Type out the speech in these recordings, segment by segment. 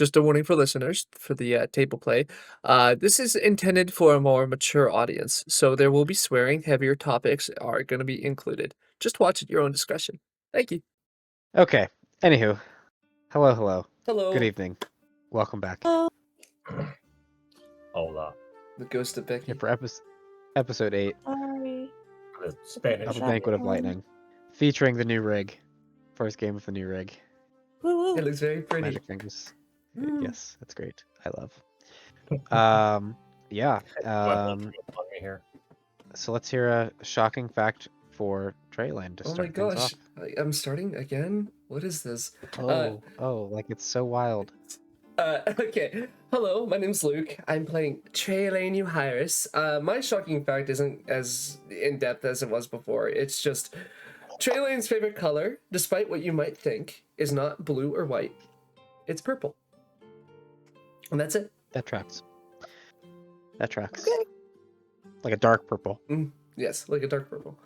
just a warning for listeners for the table play. This is intended for a more mature audience, so there will be swearing. Heavier topics are going to be included. Just watch at your own discretion. Thank you. Okay. Anywho, hello. Hello. Good evening. Welcome back. Hola. The ghost of Becky. Here for episode 8 Sorry. The Spanish. of Banquet of Lightning, featuring the new rig. First game of the new rig. Woo It woo. looks very pretty. Magic fingers. Mm. Yes, that's great. I love. Yeah. Here. So let's hear a shocking fact for Trayalane to Oh my start things gosh, off. I'm starting again? What is this? Oh, like it's so wild. Okay. Hello, my name's Luke. I'm playing Trayalane Euhyrus. My shocking fact isn't as in-depth as it was before. It's just Trayalane's favorite color, despite what you might think, is not blue or white. It's purple. And that's it. That tracks. Okay. Like a dark purple. Yes, like a dark purple.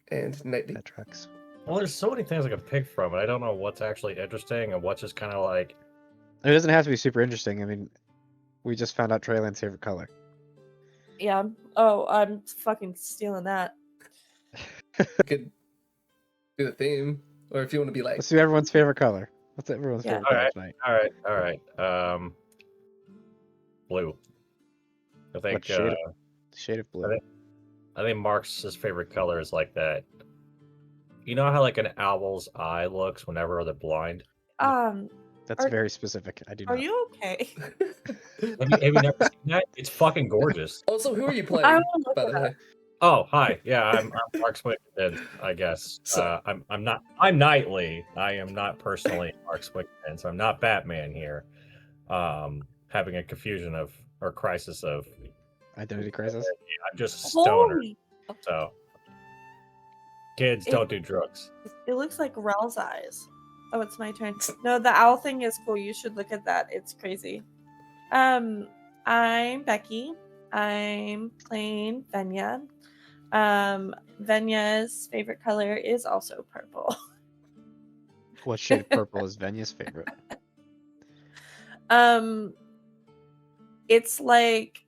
And nightly. That tracks. Well, there's so many things I could pick from, and I don't know what's actually interesting and what's just kind of like. It doesn't have to be super interesting. I mean, we just found out Trayalane's favorite color. Yeah. Oh, I'm fucking stealing that. You could do the theme. Or if you want to be like... Let's do everyone's favorite color. What's everyone's Yeah. favorite color tonight? All right. Blue. I think. What shade of blue? I think Marx's favorite color is like that. You know how like an owl's eye looks whenever they're blind? That's Are- very specific. I do not. Are you okay? Have you never seen that? It's fucking gorgeous. Also, who are you playing, I wanna look by it the way? Oh, hi. Yeah, I'm Mark's Wicked, I guess. So- I'm Knightley. I am not personally Mark's Wicked, so I'm not Batman here. Having a confusion of or crisis of Identity crisis. I'm just a stoner. Holy. So kids don't do drugs. It looks like Rel's eyes. Oh, it's my turn. No, the owl thing is cool. You should look at that. It's crazy. I'm Becky. I'm playing Vaenya. Venya's favorite color is also purple. What shade of purple is Venya's favorite? It's like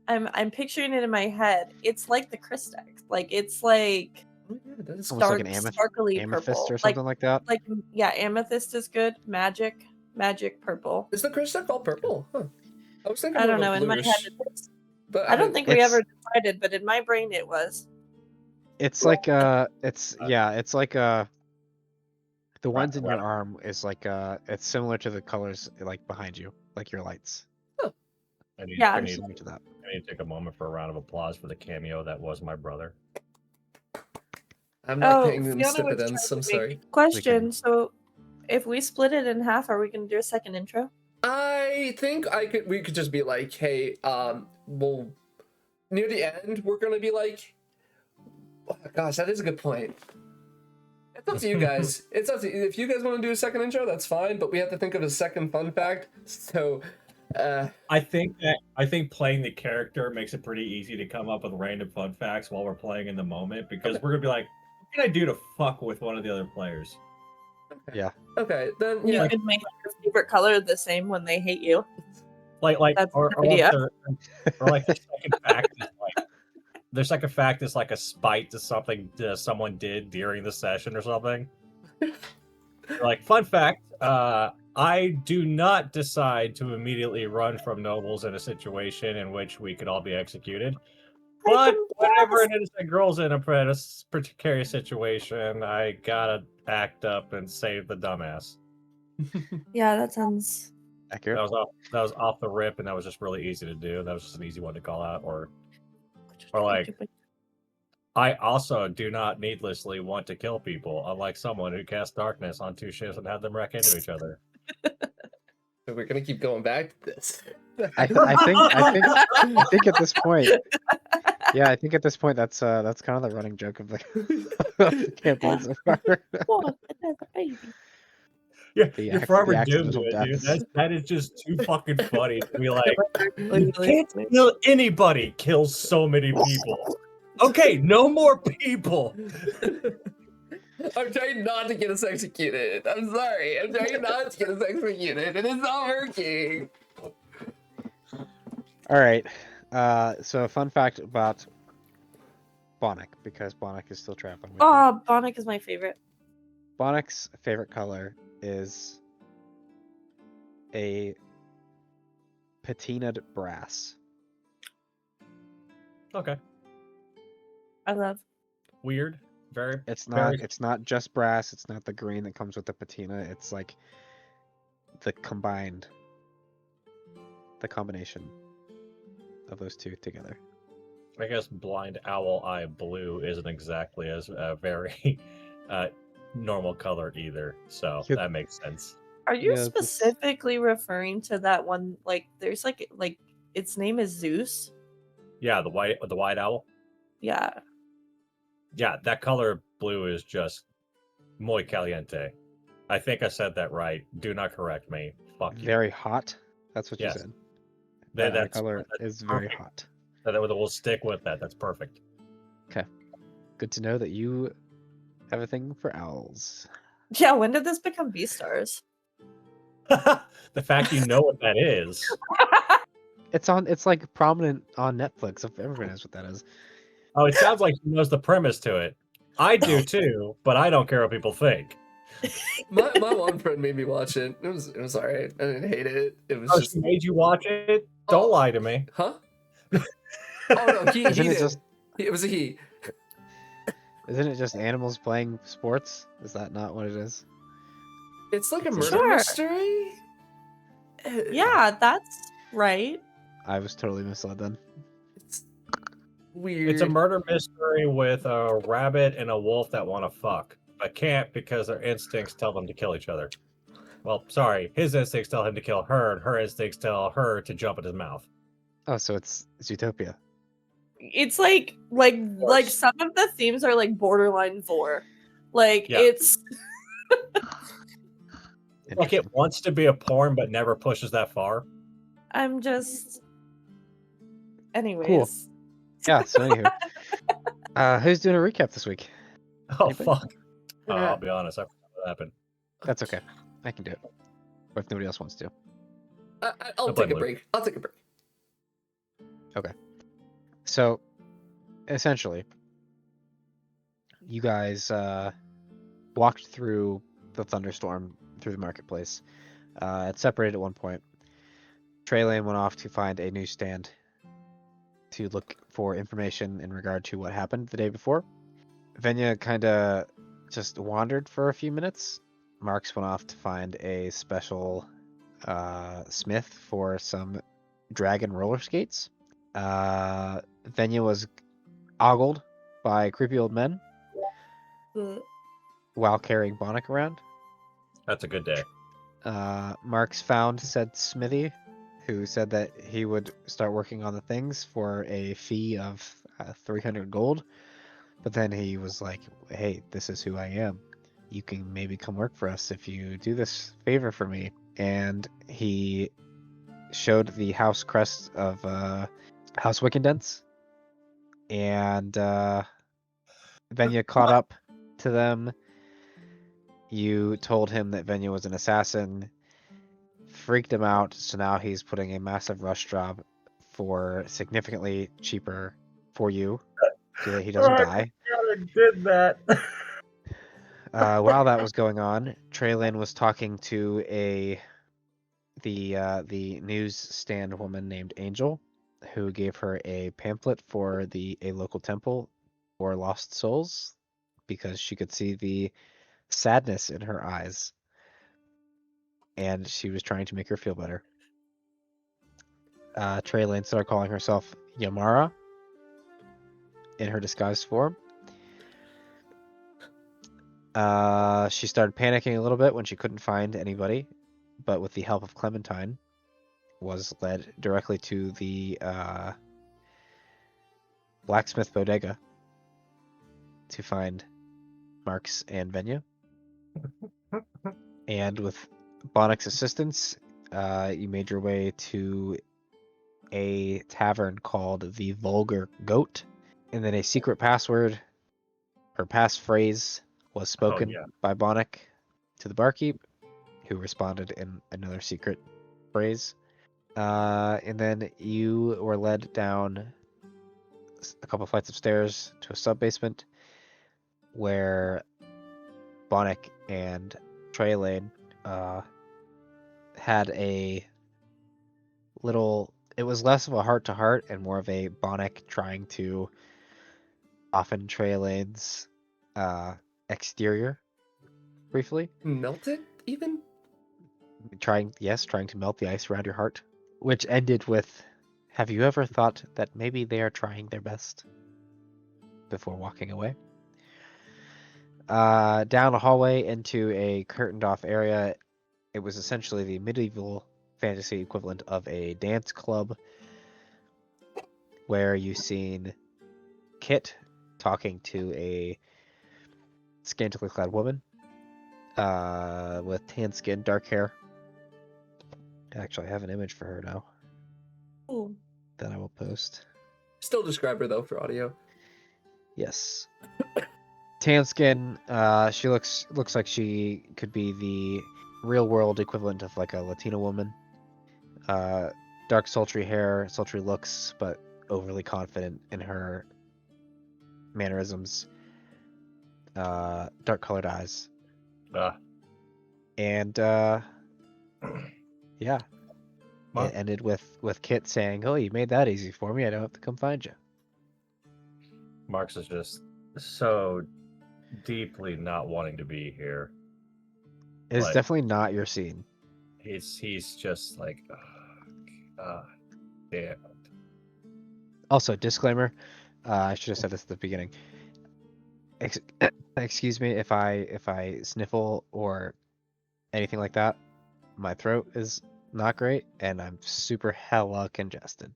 I'm picturing it in my head. It's like the Christex. Like it's like Oh, yeah, that is Almost like an sparkly amethyst purple. or something like that. Like yeah, amethyst is good. Magic purple. Is the Christex all purple? Huh. I was thinking I more don't of a know. In my head, bluish, it is. but I don't think we It's- ever decided, but in my brain, it was. It's like it's like the ones in your arm is like it's similar to the colors like behind you, like your lights. Yeah. I need Similar to that. to take a moment for a round of applause for the cameo that was my brother. I'm not Oh, paying them Fiona was stipends, trying I'm to sorry. make- Question. So, if we split it in half, are we going to do a second intro? I think we could just be like, hey, well, near the end, we're gonna be like, oh my gosh, that is a good point. It's up to you guys. It's up to you. If you guys want to do a second intro, that's fine, but we have to think of a second fun fact. So, I think playing the character makes it pretty easy to come up with random fun facts while we're playing in the moment because we're gonna be like, what can I do to fuck with one of the other players? okay, then You yeah. could make your favorite color the same when they hate you. Like That's or a good idea. like the second fact is like their second fact is like a spite to something someone did during the session or something. Like fun fact, I do not decide to immediately run from nobles in a situation in which we could all be executed. But whenever an innocent girl's in a precarious situation, I gotta act up and save the dumbass. Yeah, that sounds. Accurate. That was off the rip, and that was just really easy to do. That was just an easy one to call out. Or like, I also do not needlessly want to kill people, unlike someone who casts darkness on two ships and had them wreck into each other. So we're gonna keep going back to this. I think at this point, yeah, I think at this point that's kind of the running joke of the campaign so far. Oh, another baby. Yeah, The you're ac- forever the doomed accidental to it, dude. deaths. That is just too fucking funny to be like, you can't kill anybody kills so many people. Okay, no more people. I'm trying not to get us executed. I'm sorry. I'm trying not to get us executed, and it's not working. All right. So a fun fact about Bonnick, because Bonnick is still traveling with you. Oh, Bonnick is my favorite. Bonnick's favorite color is a patinaed brass. Okay. I love. Weird. Very. It's very. not just brass. It's not the green that comes with the patina. It's like the combination of those two together. I guess blind owl eye blue isn't exactly as very normal color either, so Yeah. that makes sense. Are you Yeah, this- specifically referring to that one? Like, there's like its name is Zeus. Yeah, the white owl. Yeah. Yeah, that color blue is just muy caliente. I think I said that right. Do not correct me. Fuck you. Very hot. That's what Yes. you said. That That's color is very perfect. hot. We'll stick with that. That's perfect. Good to know that you have a thing for owls. Yeah. When did this become Beastars? The fact you know what that is. It's like prominent on Netflix. Everyone knows what that is. Oh, it sounds like he knows the premise to it. I do too, but I don't care what people think. My one friend made me watch it. It was alright. I didn't hate it. It was Oh, just she made you watch it? Don't lie to me. huh? Oh no, he Isn't it did. just It was a he. Isn't it just animals playing sports? Is that not what it is? It's like a It's murder Sure. mystery. Yeah, that's right. I was totally misled then. It's weird. It's a murder mystery with a rabbit and a wolf that want to fuck, but can't because their instincts tell them to kill each other. Well, sorry, his instincts tell him to kill her, and her instincts tell her to jump in his mouth. Oh, so it's Utopia. It's like some of the themes are like borderline 4. Like Yeah. it's Like it wants to be a porn, but never pushes that far. I'm just anyways. Yeah, so anywho. Who's doing a recap this week? Oh, Anybody? fuck. Yeah. I'll be honest, I forgot what happened. That's okay. I can do it. Or if nobody else wants to. I'll blame take a Luke. break. I'll take a break. So, essentially, you guys walked through the thunderstorm through the marketplace. It separated at one point. Trayalane went off to find a newsstand to look for information in regard to what happened the day before. Vaenya kind of just wandered for a few minutes. Marx went off to find a special smith for some dragon roller skates. Vaenya was ogled by creepy old men while carrying Bonnick around. That's a good day. Marx found said smithy, who said that he would start working on the things for a fee of 300 gold. But then he was like, hey, this is who I am. You can maybe come work for us if you do this favor for me. And he showed the house crest of House Wickendence. And Vaenya caught up to them. You told him that Vaenya was an assassin, freaked him out, so now he's putting a massive rush job for significantly cheaper for you, so that he doesn't die. I did that. While that was going on, Trayalane was talking to the newsstand woman named Angel, who gave her a pamphlet for a local temple for lost souls, because she could see the sadness in her eyes, and she was trying to make her feel better. Trayalane started calling herself Yamara in her disguised form. She started panicking a little bit when she couldn't find anybody, but with the help of Clementine, was led directly to the blacksmith bodega to find Marx and Vaenya. And with Bonnick's assistance, you made your way to a tavern called the Vulgar Goat, and then a secret password or passphrase was spoken yeah. by Bonnick to the barkeep, who responded in another secret phrase. And then you were led down a couple flights of stairs to a sub-basement where Bonnick and Trayalane had a little... It was less of a heart-to-heart and more of a Bonnick trying to soften Trayalane's exterior briefly. Melt it, even? Trying to melt the ice around your heart, which ended with, have you ever thought that maybe they are trying their best, before walking away? Down a hallway into a curtained off area. It was essentially the medieval fantasy equivalent of a dance club, where you've seen Kit talking to a scantily clad woman with tan skin, dark hair. Actually, I have an image for her now Ooh. that I will post. Still describe her though for audio. Yes. Tan skin. She looks like she could be the real world equivalent of like a Latina woman. Dark sultry hair, sultry looks, but overly confident in her mannerisms. Dark colored eyes. And yeah. Well, It ended with Kit saying, "Oh, you made that easy for me. I don't have to come find you." Marx is just so deeply not wanting to be here. It is Like, definitely not your scene. He's just like, damn. Also, disclaimer. I should have said this at the beginning. Excuse me if I sniffle or anything like that. My throat is not great, and I'm super hella congested.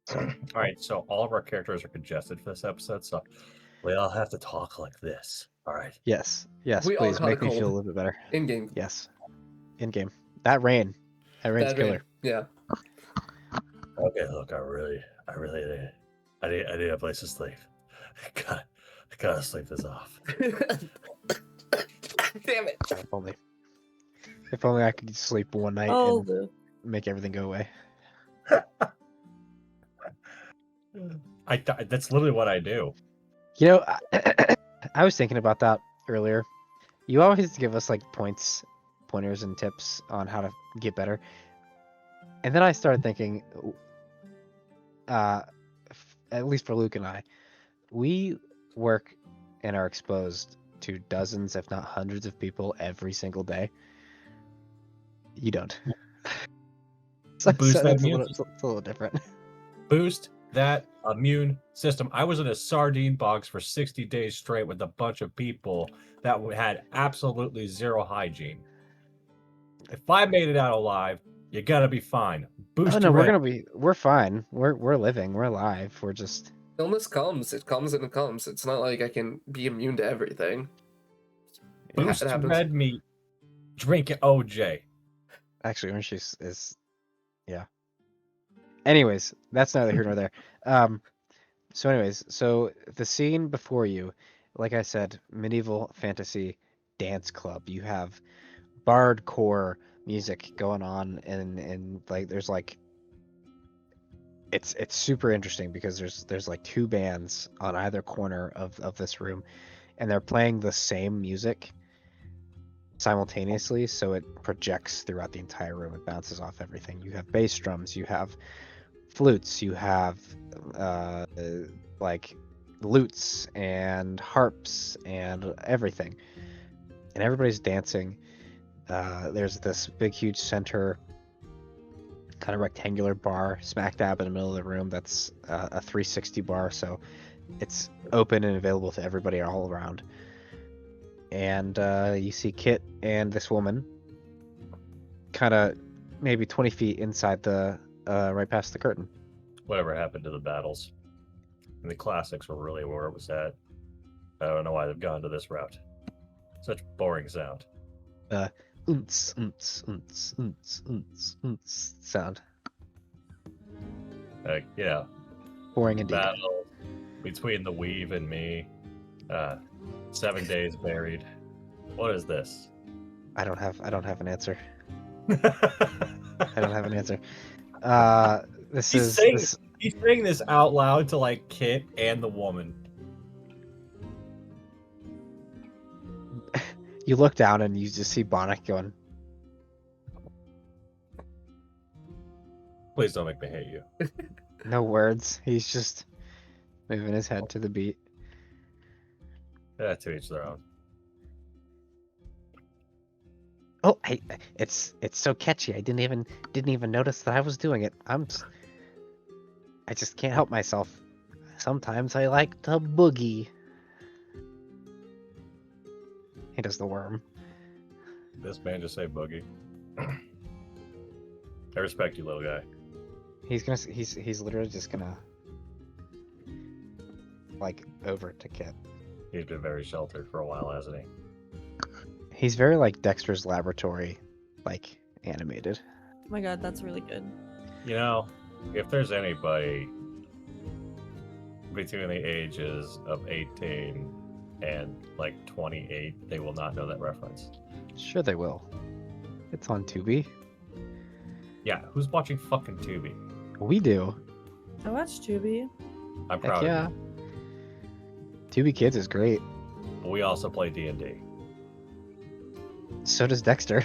So, All right, so all of our characters are congested for this episode, so we all have to talk like this. All right. yes, We all please caught a make me feel a cold. little bit better. In game. Yes, in game. That rain's killer. Yeah. Okay, look, I need a place to sleep. I gotta sleep this off. Damn it. If only I could sleep one night Oh, and Lou. make everything go away. That's literally what I do. You know, I was thinking about that earlier. You always give us like pointers and tips on how to get better. And then I started thinking, at least for Luke and I, we work and are exposed to dozens, if not hundreds of people every single day. You don't. Boost that It's immune it's a little different. Boost that immune system. I was in a sardine box for 60 days straight with a bunch of people that had absolutely zero hygiene. If I made it out alive, you gotta be fine. Boost Oh no, your we're fine. We're living, we're alive. We're just... Illness comes. It comes and it comes. It's not like I can be immune to everything. boost It happens. red meat. Drink OJ. Actually, orange juice is... Yeah. Anyways, that's neither here nor there. So the scene before you, like I said, medieval fantasy dance club. You have bardcore music going on, and like there's like... It's super interesting because there's like two bands on either corner of this room, and they're playing the same music simultaneously, so it projects throughout the entire room. It bounces off everything. You have bass drums, you have flutes, you have like lutes and harps and everything, and everybody's dancing. There's this big huge center kind of rectangular bar smack dab in the middle of the room that's a 360 bar, so it's open and available to everybody all around. And you see Kit and this woman kind of maybe 20 feet inside the right past the curtain. Whatever happened to the battles? And the classics were really where it was at. I don't know why they've gone to this route. Such boring sound. Oonts, oonts, oonts, oonts, oonts, oonts sound. Yeah. Boring indeed. Battle between the weave and me. 7 days buried. What is this? I don't have an answer. he's I don't have an answer. This is saying this. he's saying this out loud to like Kit and the woman. You look down and you just see Bonnet going. Please don't make me hate you. No words. He's just moving his head to the beat. Yeah, to each their own. Oh, it's so catchy. I didn't even notice that I was doing it. I just can't help myself. Sometimes I like to boogie. He does the worm. This man just say boogie. I respect you, little guy. He's literally just gonna like over to Kit. He's been very sheltered for a while, hasn't he? He's very like Dexter's Laboratory, like animated. Oh my god, that's really good. You know, if there's anybody between the ages of 18 and like 28, they will not know that reference. Sure they will. It's on Tubi. Yeah, who's watching fucking Tubi? We do. I watched Tubi. I'm Heck proud yeah. of you. Tubi Kids is great. But we also play D&D. So does Dexter.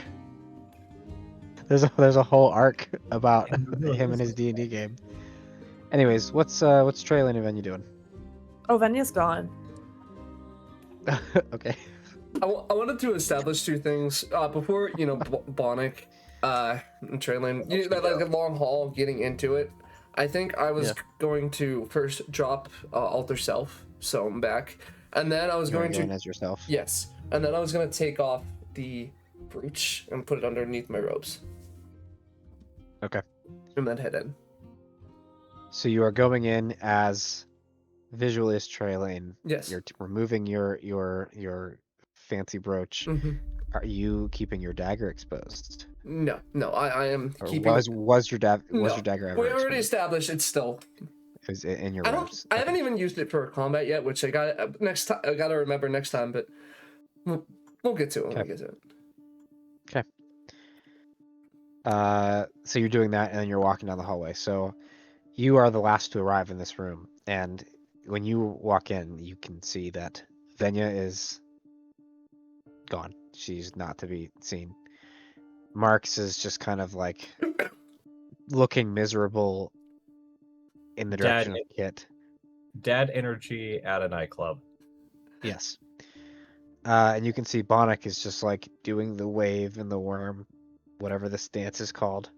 There's a whole arc about him and his D&D game. Anyways, what's Trayalane and Vaenya doing? Oh, Venya's gone. Okay. I wanted to establish two things before Bonnet and Trayalane, that like a long haul getting into it. I think I was going to first drop Alter Self, so I'm back, and then I was going to as yourself. yes, and then I was going to take off the brooch and put it underneath my robes. Okay. And then head in. So you are going in as visually as Trayalane. Yes. You're removing your fancy brooch. Mm-hmm. Are you keeping your dagger exposed? No, I am Or keeping. was your dagger No, ever we already exposed? established it's still. It was in your I robes. haven't even used it for combat yet, which I got next time. I gotta remember next time, but we'll get to it when we get to it. So you're doing that, and then you're walking down the hallway. So you are the last to arrive in this room, and when you walk in, you can see that Vaenya is gone. She's not to be seen. Marx is just kind of like looking miserable in the direction of Kit. Dad energy at a nightclub. Yes. And you can see Bonnet is just like doing the wave and the worm, whatever this dance is called,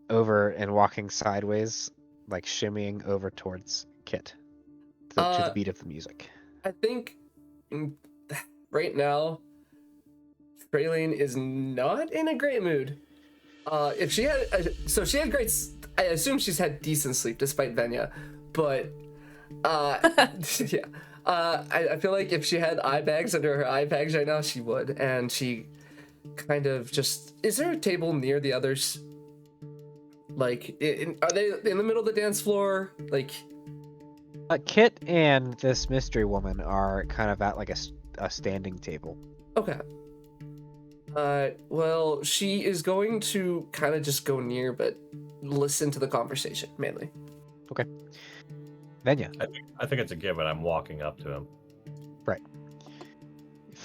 over and walking sideways, like shimmying over towards Kit to the beat of the music. I think right now, Trayalane is not in a great mood. If she had, so she had great. I assume she's had decent sleep despite Vaenya, but yeah. I feel like if she had eye bags under her eye bags right now, she would, and she kind of just. Is there a table near the others? Like, are they in the middle of the dance floor? Like, Kit and this mystery woman are kind of at like a standing table. okay. Well, she is going to kind of just go near, but listen to the conversation mainly. Okay. Vaenya. I think it's a given. I'm walking up to him. Right.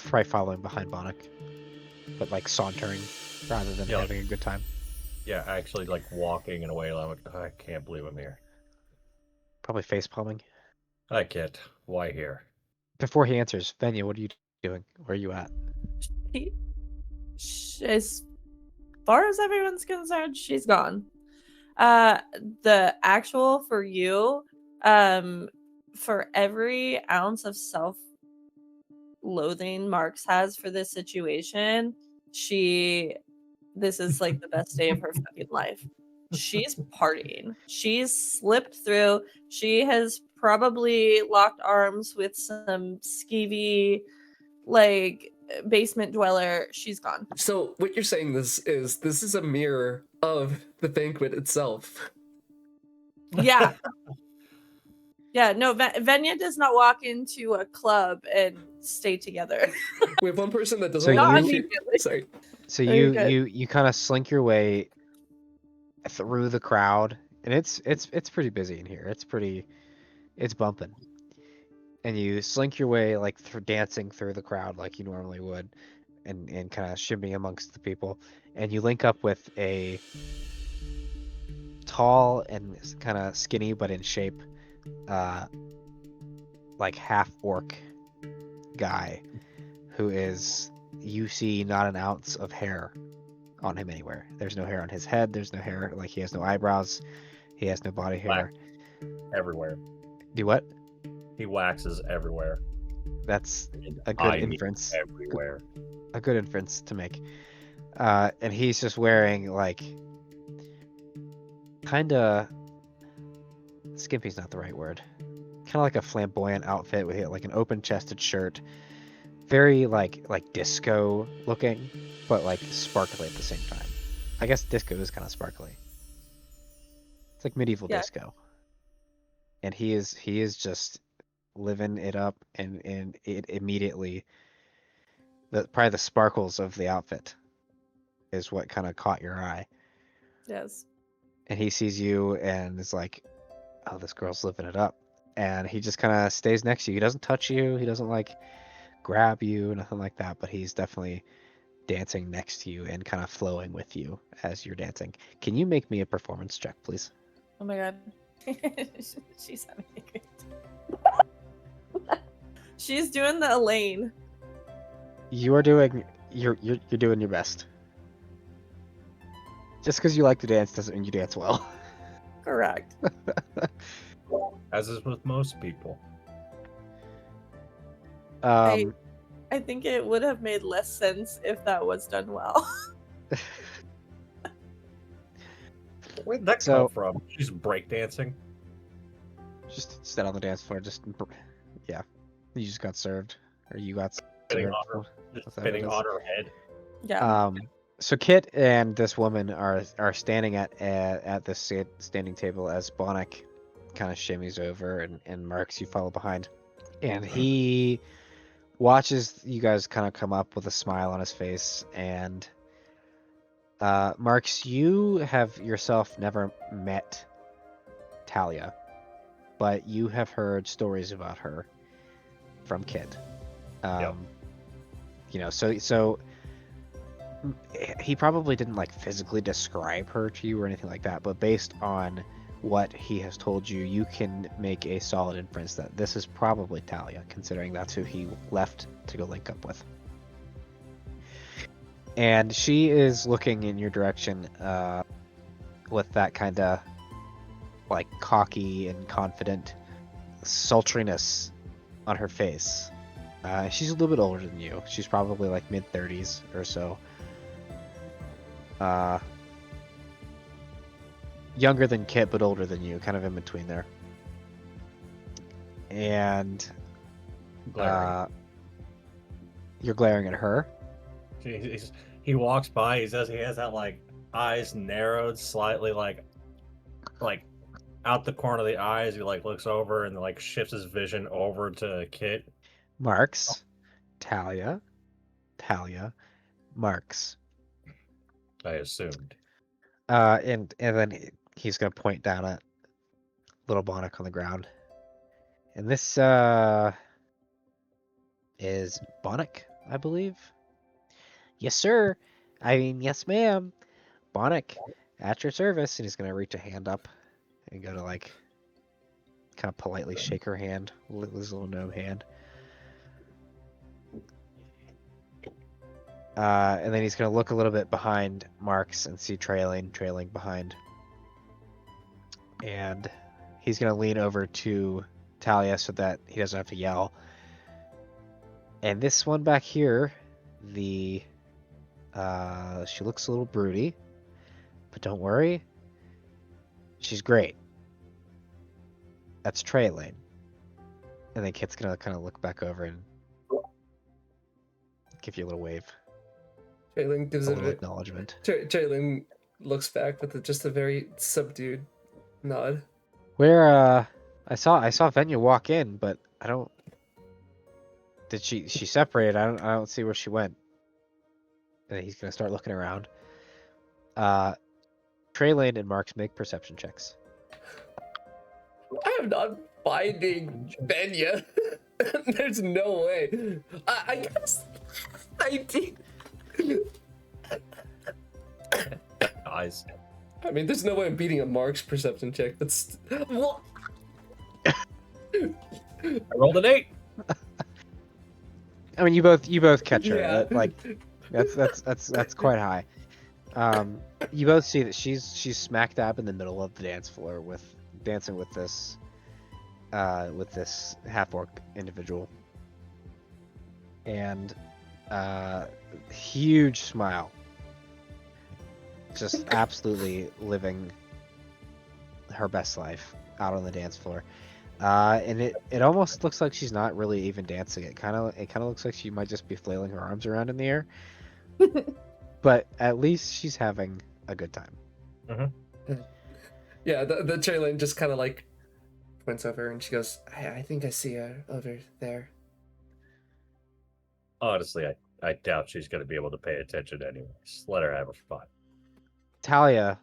Probably following behind Bonnet, but like sauntering rather than having a good time. Yeah, actually, like walking in a way. I'm like, oh, I can't believe I'm here. Probably face palming. Hi, Kit. Why here? Before he answers, Vaenya, what are you doing? Where are you at? As far as everyone's concerned, she's gone. The actual for you, for every ounce of self-loathing Marx has for this situation, this is like the best day of her fucking life. She's partying. She's slipped through. She has probably locked arms with some skeevy, like, basement dweller. She's gone. So what you're saying this is a mirror of the banquet itself. Yeah. Yeah, no, Venya does not walk into a club and stay together. We have one person that doesn't So want Not to be immediately. Sorry. So Very you good. you kind of slink your way through the crowd, and it's pretty busy in here. It's bumping, and you slink your way like through dancing through the crowd like you normally would, and kind of shimmy amongst the people, and you link up with a tall and kind of skinny but in shape, like half orc guy, who is you see not an ounce of hair on him anywhere. There's no hair on his head. There's no hair. Like he has no eyebrows. He has no body hair. Everywhere. Do what? He waxes everywhere. That's And a good I mean inference. everywhere. A good inference to make. And he's just wearing like kind of skimpy's not the right word. Kind of like a flamboyant outfit with like an open-chested shirt, very like disco looking, but like sparkly at the same time. I guess disco is kind of sparkly. It's like medieval Yeah. disco. And he is just living it up, and it immediately probably the sparkles of the outfit is what kind of caught your eye. Yes. And he sees you and is like, oh, this girl's living it up. And he just kind of stays next to you. He doesn't touch you. He doesn't like grab you, nothing like that. But he's definitely dancing next to you and kind of flowing with you as you're dancing. Can you make me a performance check, please? Oh my god. She's having a great time. She's doing the Elaine. You are doing you're doing your best. Just because you like to dance doesn't mean you dance well. Correct. As is with most people. Um, I think it would have made less sense if that was done well. Where'd that So- come from? She's breakdancing. just sit on the dance floor. Yeah, you just got served, or you got Spinning served. on her, What's just that spinning what it on her head. Yeah. So Kit and this woman are standing at this standing table as Bonnick kind of shimmies over, and Marx, you follow behind, and he watches you guys kind of come up with a smile on his face, and Marx, you have yourself never met Talia, but you have heard stories about her from Kit. Yep. You know, so he probably didn't like physically describe her to you or anything like that, but based on what he has told you, you can make a solid inference that this is probably Talia, considering that's who he left to go link up with. And she is looking in your direction with that kind of like cocky and confident sultriness on her face. She's a little bit older than you. She's probably like mid-30s or so. Younger than Kit, but older than you, kind of in between there. And Glaring. you're glaring at her. He walks by. He says he has that like eyes narrowed slightly, like out the corner of the eyes. He like looks over and like shifts his vision over to Kit. Marx, Talia, Marx. I assumed. And then he's gonna point down at little Bonnick on the ground. And this is Bonnick, I believe. Yes, sir. I mean, yes, ma'am. Bonnick, at your service. And he's gonna reach a hand up and go to like kind of politely shake her hand, his little gnome hand. And then he's gonna look a little bit behind Marx and see trailing behind. And he's gonna lean over to Talia so that he doesn't have to yell. And this one back here, she looks a little broody, but don't worry, she's great. That's Trayalane. And then Kit's gonna kind of look back over and give you a little wave, Trayalane gives a it little a acknowledgement. Trayalane looks back with just a very subdued nod. Where I saw Vaenya walk in, but I don't. Did she separated? I don't see where she went. And he's gonna start looking around. Trayalane and Marks make perception checks. I am not finding Vaenya. There's no way. I guess 19. Eyes. I mean, there's no way I'm beating a Mark's perception check. That's what? I rolled an 8. I mean, you both catch her. Yeah. Like, that's quite high. You both see that she's smack dab in the middle of the dance floor dancing with this half-orc individual, and huge smile, just absolutely living her best life out on the dance floor. And it almost looks like she's not really even dancing. It kind of looks like she might just be flailing her arms around in the air. But at least she's having a good time. Mm-hmm. Yeah, the Trayalane just kind of like points over and she goes, I think I see her over there. Honestly, I doubt she's going to be able to pay attention anyways. Let her have her fun. Talia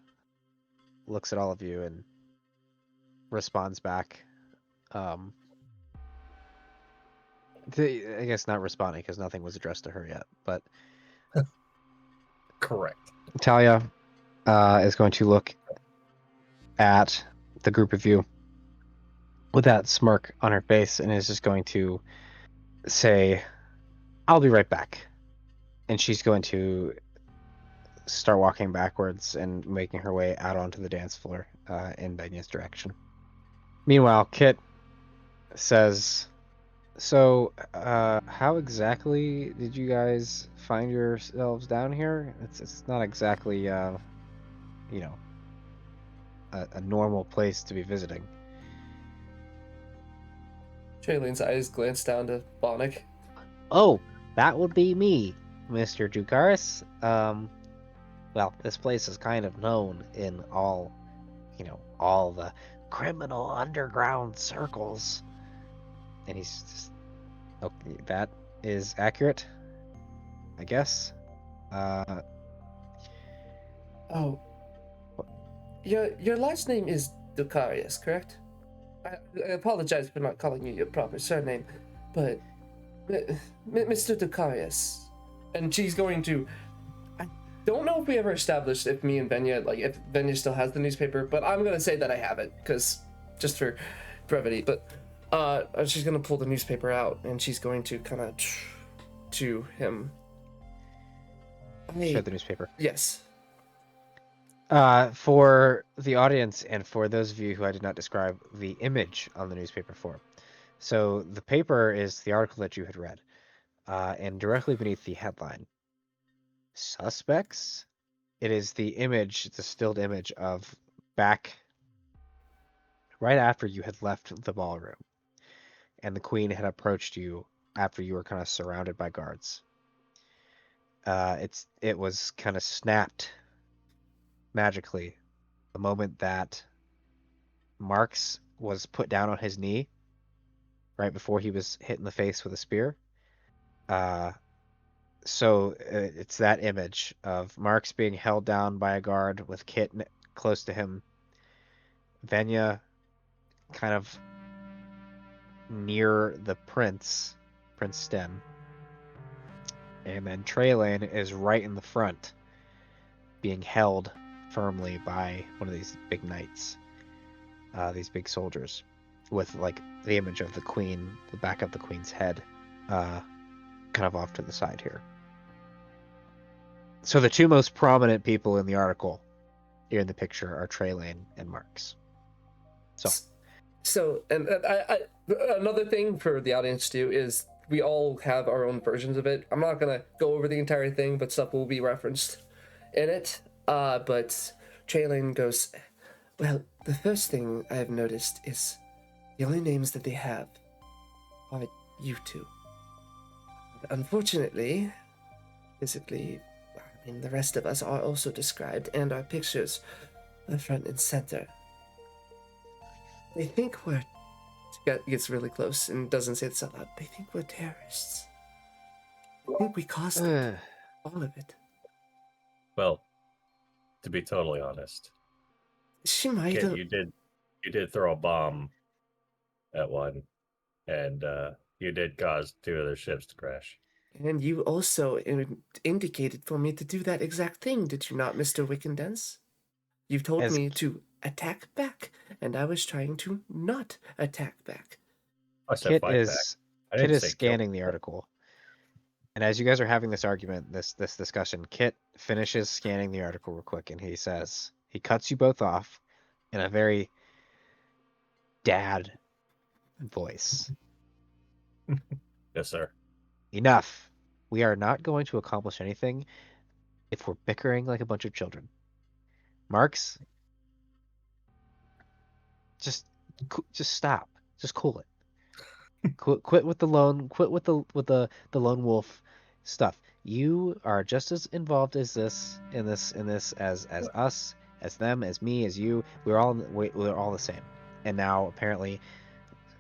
looks at all of you and responds back. I guess not responding because nothing was addressed to her yet, but Correct. Talia is going to look at the group of you with that smirk on her face and is just going to say, I'll be right back. And she's going to start walking backwards and making her way out onto the dance floor in Vanya's direction. Meanwhile, Kit says, so how exactly did you guys find yourselves down here? It's not exactly a normal place to be visiting. Traylane's eyes glance down to Bonnick. Oh, that would be me, Mr. Ducaris. Well, this place is kind of known in all the criminal underground circles. And he's just, okay, that is accurate, I guess. Oh, your last name is Ducarius, correct? I apologize for not calling you your proper surname, but Mr. Ducarius. And she's going to. I don't know if we ever established if me and Vaenya, if Vaenya still has the newspaper, but I'm gonna say that I have it, because just for brevity. But she's gonna pull the newspaper out and she's going to kind of to him. Share the newspaper. Yes. For the audience and for those of you who I did not describe the image on the newspaper for. So the paper is the article that you had read, and directly beneath the headline, Suspects? It is the image, the stilled image of back right after you had left the ballroom, and the queen had approached you after you were kind of surrounded by guards. It was kind of snapped magically the moment that Marx was put down on his knee right before he was hit in the face with a spear. So it's that image of Marx being held down by a guard with Kit close to him, Vaenya kind of near the Prince Sten, and then Trayalane is right in the front being held firmly by one of these big knights, these big soldiers, with like the image of the queen, the back of the queen's head, kind of off to the side here. So the two most prominent people in the article here in the picture are Trayalane and Marx. So, and I another thing for the audience to do is we all have our own versions of it. I'm not gonna go over the entire thing, but stuff will be referenced in it. But Trayalane goes, well, the first thing I have noticed is the only names that they have are you two. Unfortunately, physically, I mean, the rest of us are also described, and our pictures are front and center. They think we're gets really close and doesn't say this out loud. They think we're terrorists. I think we caused it. All of it. Well, to be totally honest, She might Kit, have. you did throw a bomb at one, and you did cause 2 other ships to crash. And you also indicated for me to do that exact thing, did you not, Mr. Wickendens? You've told As- me to attack back, and I was trying to not attack back. I said Kit fight back. is I Kit didn't is say kill. scanning the article. And as you guys are having this argument, this discussion, Kit finishes scanning the article real quick, and he says, he cuts you both off in a very dad voice. Yes, sir. Enough. We are not going to accomplish anything if we're bickering like a bunch of children. Marx, just stop. Just cool it. Quit with the lone lone wolf stuff. You are just as involved as this as us, as them, as me, as you. We're all the same. And now apparently,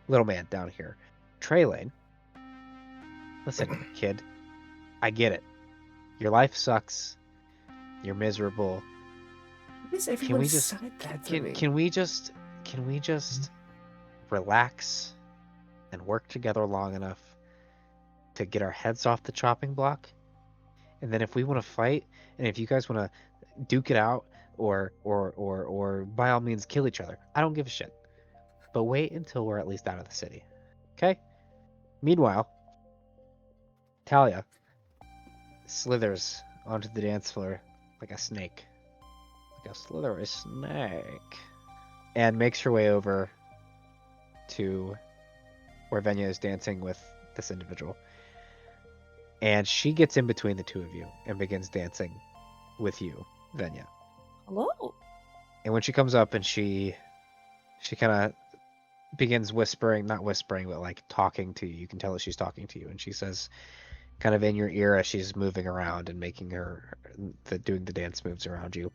little man down here, Trayalane. Listen, kid, I get it. Your life sucks. You're miserable. Why does everyone decide that for me? Can we just relax and work together long enough to get our heads off the chopping block? And then if we want to fight, and if you guys want to duke it out, or by all means kill each other, I don't give a shit. But wait until we're at least out of the city. Okay? Meanwhile, Talia slithers onto the dance floor like a snake. Like a slithery snake. And makes her way over to where Vaenya is dancing with this individual. And she gets in between the two of you and begins dancing with you, Vaenya. Hello. And when she comes up and she kind of begins whispering, not whispering, but like talking to you. You can tell that she's talking to you. And she says, kind of in your ear as she's moving around and making doing the dance moves around you.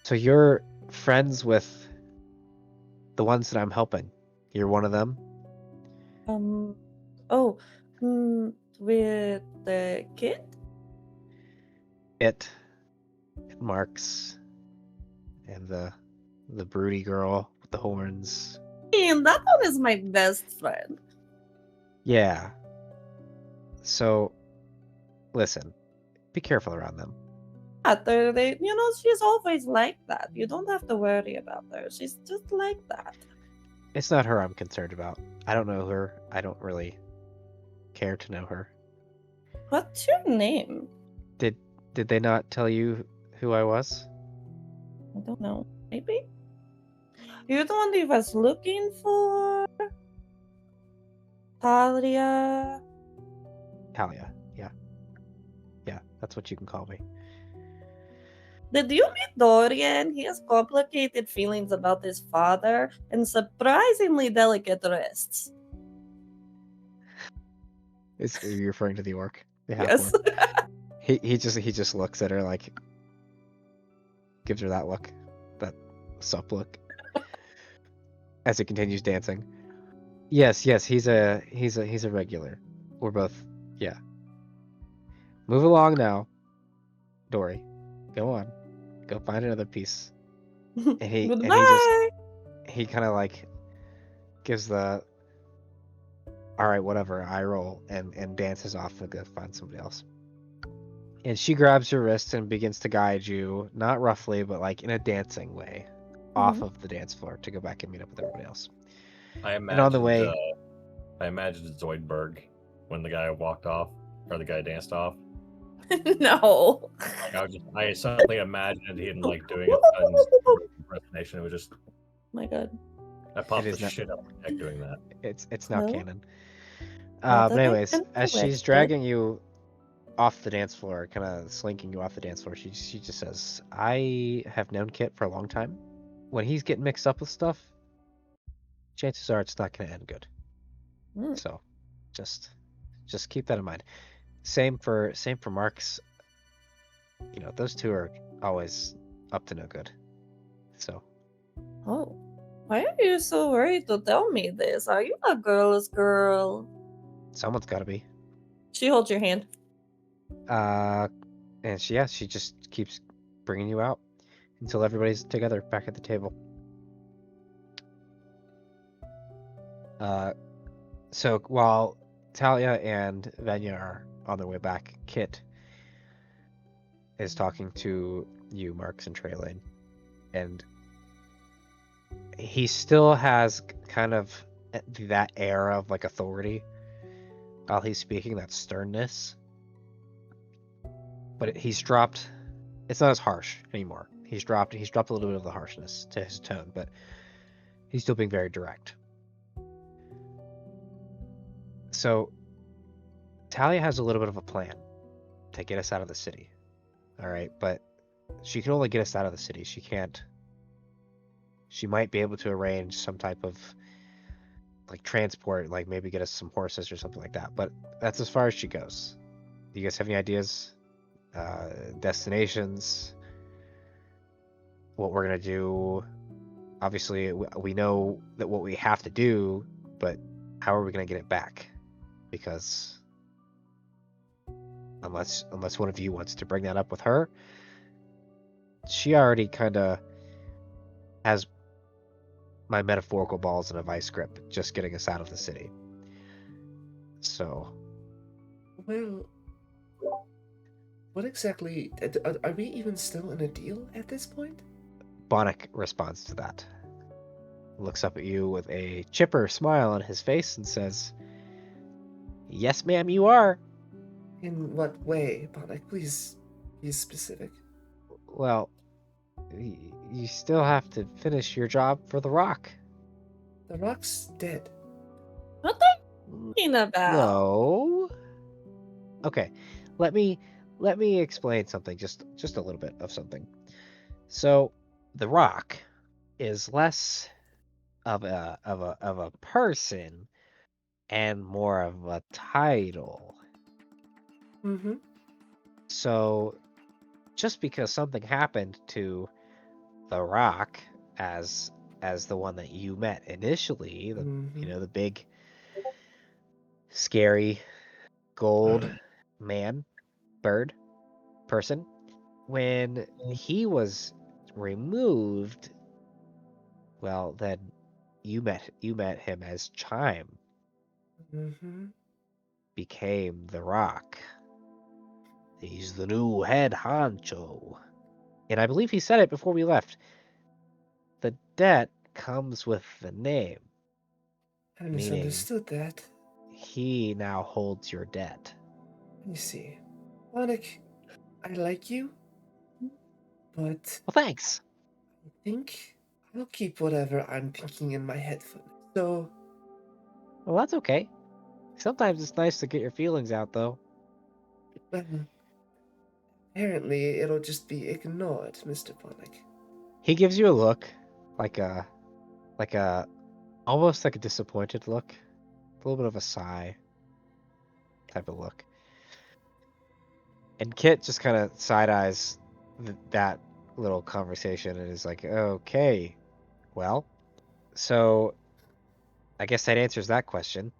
So you're friends with the ones that I'm helping. You're one of them? With the kid? It Marx and the broody girl with the horns. And that one is my best friend. Yeah. So, listen, be careful around them. She's always like that. You don't have to worry about her. She's just like that. It's not her I'm concerned about. I don't know her. I don't really care to know her. What's your name? Did they not tell you who I was? I don't know. Maybe? You're the one he was looking for? Talia? Talia, yeah. Yeah, that's what you can call me. Did you meet Dorian? He has complicated feelings about his father and surprisingly delicate wrists. Are you referring to the orc? The Yes. half-orc? He just looks at her like, gives her that look, that sup look, as he continues dancing. Yes, he's a regular. We're both, yeah. Move along now, Dory. Go on, go find another piece. And he kind of like gives the all right, whatever, eye roll and dances off to go find somebody else. And she grabs your wrist and begins to guide you, not roughly, but like in a dancing way, off of the dance floor to go back and meet up with everybody else. And on the way, I imagined Zoidberg when the guy walked off, or the guy danced off. No. Like I suddenly imagined him like doing a sudden impersonation. It was just, My God. I popped the shit out of my neck doing that. It's not canon. Not But that I anyways, can as she's correct it. dragging you off the dance floor, kind of slinking you off the dance floor, she just says, I have known Kit for a long time. When he's getting mixed up with stuff, chances are it's not going to end good. So just keep that in mind. Same for Marx. You know, those two are always up to no good. So Why are you so worried to tell me this? Are you a girl's girl? Someone's got to be. She holds your hand. And she just keeps bringing you out until everybody's together back at the table. So while Talia and Vaenya are on their way back, Kit is talking to you, Marx and Trayalane, and he still has kind of that air of like authority while he's speaking, that sternness. But he's dropped. It's not as harsh anymore. He's dropped a little bit of the harshness to his tone, but he's still being very direct. So Talia has a little bit of a plan to get us out of the city. All right, but she can only get us out of the city. She can't. She might be able to arrange some type of like transport, like maybe get us some horses or something like that. But that's as far as she goes. Do you guys have any ideas? Destinations? What we're gonna do? Obviously, we know that what we have to do, but how are we gonna get it back? Because unless one of you wants to bring that up with her, she already kind of has my metaphorical balls in a vice grip, just getting us out of the city. So, Well, what exactly are we even still in a deal at this point? Bonnick responds to that. Looks up at you with a chipper smile on his face and says, "Yes, ma'am, you are." In what way, Bonnick? Please be specific. Well, you still have to finish your job for the Rock. The Rock's dead. What are you talking about? No. Okay, let me explain something, just a little bit of something. So, the Rock is less of a person and more of a title. Mm-hmm. So, just because something happened to the Rock as the one that you met initially, the the big scary gold man, bird person, when he was removed, well, then you met him as Chime, Mm-hmm. became the Rock. He's the new head honcho. And I believe he said it before we left. The debt comes with the name. I misunderstood that. He now holds your debt. You see, Bonnick, I like you, but Well, thanks. I think I'll keep whatever I'm thinking in my head for now. So, Well, that's okay. Sometimes it's nice to get your feelings out, though. well, apparently it'll just be ignored, Mr. Bonnick. He gives you a look, like a almost like a disappointed look, a little bit of a sigh type of look. And Kit just kind of side eyes that little conversation and is like, "Okay, well, so I guess that answers that question."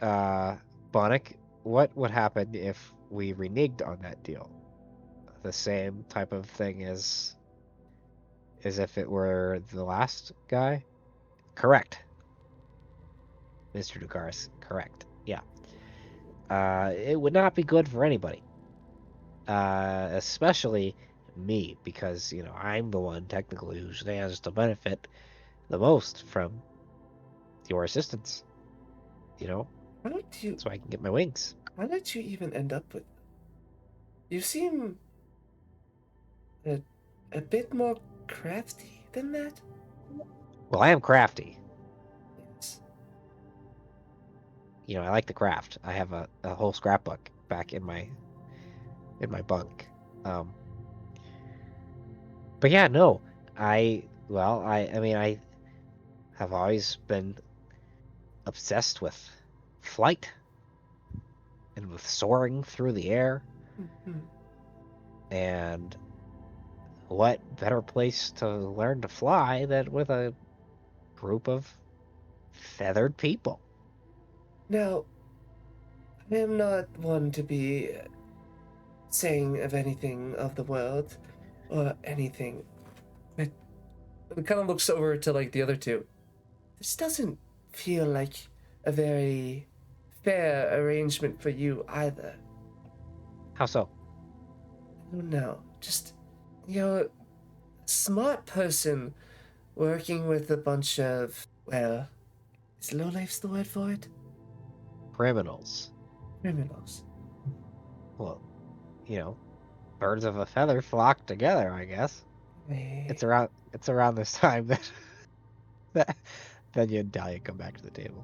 Bonnick, what would happen if we reneged on that deal? The same type of thing as if it were the last guy? Correct. Mr. Ducaris, correct. Yeah. It would not be good for anybody. Especially me, because, I'm the one technically who stands to benefit the most from your assistance. How did you? So I can get my wings. How did you even end up with? You seem a bit more crafty than that. Well, I am crafty. Yes. I like to craft. I have a whole scrapbook back in my bunk. But yeah, no. I mean, I have always been obsessed with flight and with soaring through the air. Mm-hmm. And what better place to learn to fly than with a group of feathered people. Now, I am not one to be saying of anything of the world or anything, but it kind of looks over to like the other two. This doesn't feel like a very fair arrangement for you either. How so? I don't know. Just, you're a smart person working with a bunch of, well, is lowlife's the word for it? Criminals. Criminals. Well, you know, birds of a feather flock together, I guess. It's around this time that Vaenya and Talia come back to the table.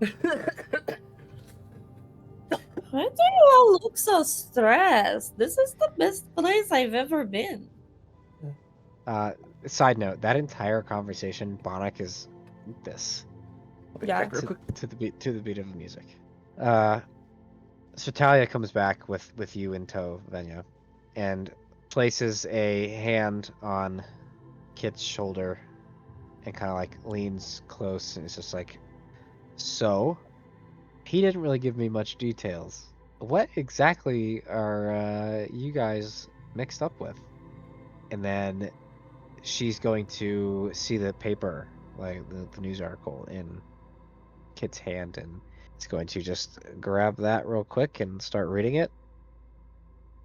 Why do you all look so stressed? This is the best place I've ever been. Side note, that entire conversation, Bonnet is this. I'll be Yeah. back real quick. To the beat of the music. So Talia comes back with you in tow, Vaenya, and places a hand on Kit's shoulder and kind of like leans close and it's just like, so he didn't really give me much details. What exactly are you guys mixed up with? And then she's going to see the paper, like the news article in Kit's hand, and it's going to just grab that real quick and start reading it.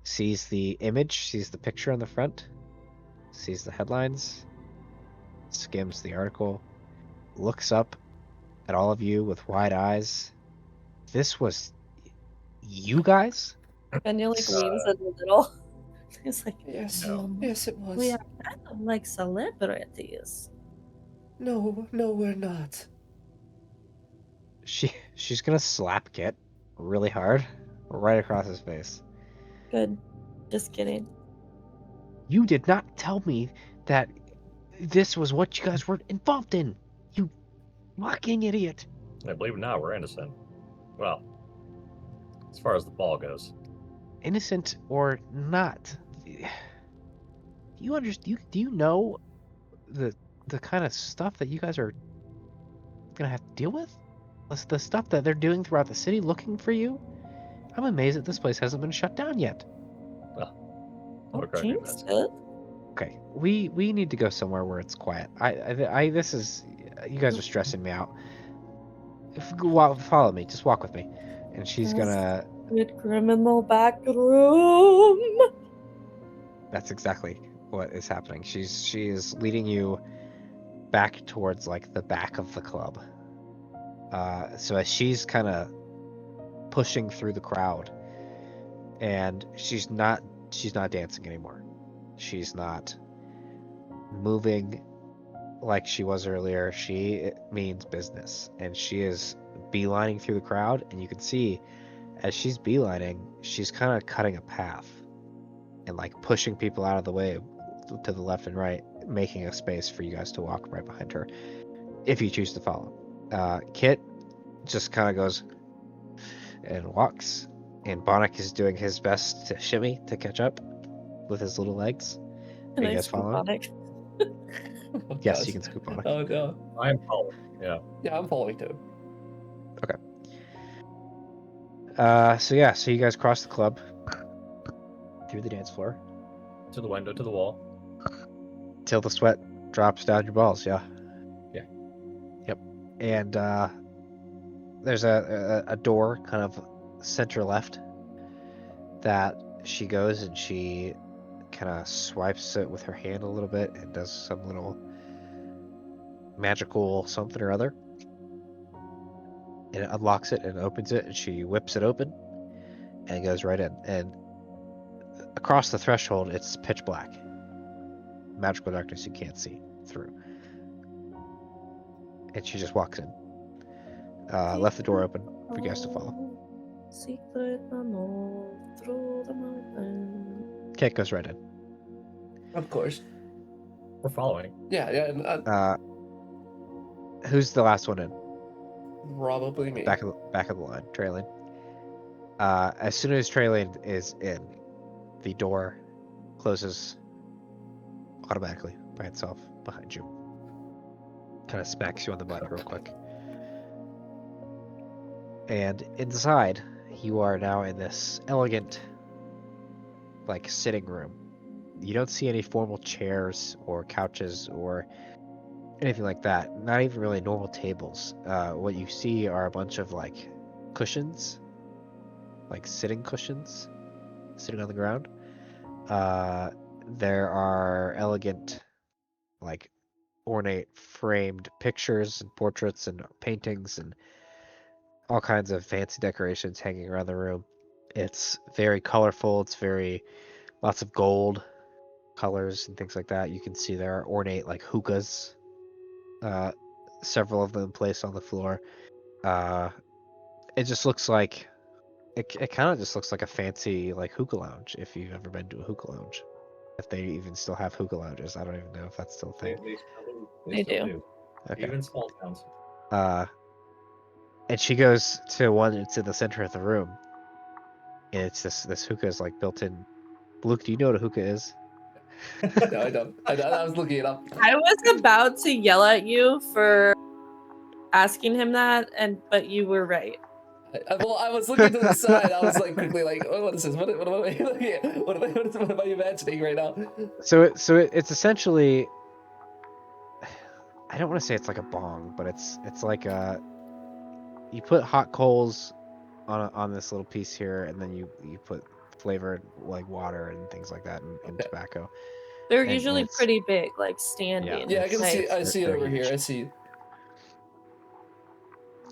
Sees the image, sees the picture on the front, sees the headlines, skims the article, looks up at all of you with wide eyes. This was you guys? And you like leans in the middle. It's like, Yes, No. yes, it was. we are kind of like celebrities. No, we're not. She's gonna slap Kit really hard, right across his face. Good. Just kidding. You did not tell me that this was what you guys were involved in. You fucking idiot. I believe it or not, we're innocent. Well, as far as the ball goes. Innocent or not. Do you know the kind of stuff that you guys are gonna have to deal with? The stuff that they're doing throughout the city looking for you? I'm amazed that this place hasn't been shut down yet. We're Oh, going jinx to it. Okay, we need to go somewhere where it's quiet. This is, you guys are stressing me out. Follow me, just walk with me. And she's Yes. gonna. Good criminal back room. That's exactly what is happening. She is leading you back towards like the back of the club. So as she's kind of pushing through the crowd, and she's not dancing anymore. She's not moving like she was earlier. She means business, and she is beelining through the crowd, and you can see as she's beelining, she's kind of cutting a path and like pushing people out of the way to the left and right, making a space for you guys to walk right behind her if you choose to follow. Kit just kind of goes and walks, and Bonnet is doing his best to shimmy to catch up with his little legs. Can Are you I guys scoop following? on it? Oh, Yes, gosh. you can scoop on it. Oh no. I'm following. Yeah. Yeah, I'm following too. So you guys cross the club through the dance floor To the window, to the wall. till the sweat drops down your balls. Yeah. Yeah. Yep. And there's a door kind of center left that she goes and she kind of swipes it with her hand a little bit and does some little magical something or other. And it unlocks it and opens it, and she whips it open and goes right in. And across the threshold, it's pitch black. Magical darkness you can't see through. And she just walks in. Left the door open for you guys to follow. Secret tunnel through the mountain. Kate goes right in. Of course. We're following. Yeah, and Who's the last one in? probably me. Back of the line, Trayalane. As soon as Trayalane is in, the door closes automatically by itself behind you. kind of smacks you on the butt real quick. And inside, you are now in this elegant, like, sitting room. You don't see any formal chairs or couches or anything like that. Not even really normal tables. What you see are a bunch of, like, cushions, like sitting cushions, sitting on the ground. There are elegant, like, ornate framed pictures and portraits and paintings and all kinds of fancy decorations hanging around the room. It's very colorful. It's very lots of gold colors and things like that. You can see there are ornate, like, hookahs, several of them placed on the floor. It just looks like it kind of just looks like a fancy, like, hookah lounge. If you've ever been to a hookah lounge, if they even still have hookah lounges, I don't even know if that's still a thing. They still do. Okay. Even small towns. And she goes to one to the center of the room, and it's this hookah is, like, built in. Luke, do you know what a hookah is? No, I don't. I was looking it up. I was about to yell at you for asking him that, but you were right. Well, I was looking to the side. I was like quickly like, oh, what is this? What am I looking at? What am I imagining right now? So it's essentially, I don't want to say it's like a bong, but it's like you put hot coals on this little piece here, and then you put flavored, like, water and things like that, and Okay. tobacco. They're And usually it's- pretty big, like standing. Yeah, I can see. I They're- see it they're over here. huge. I see.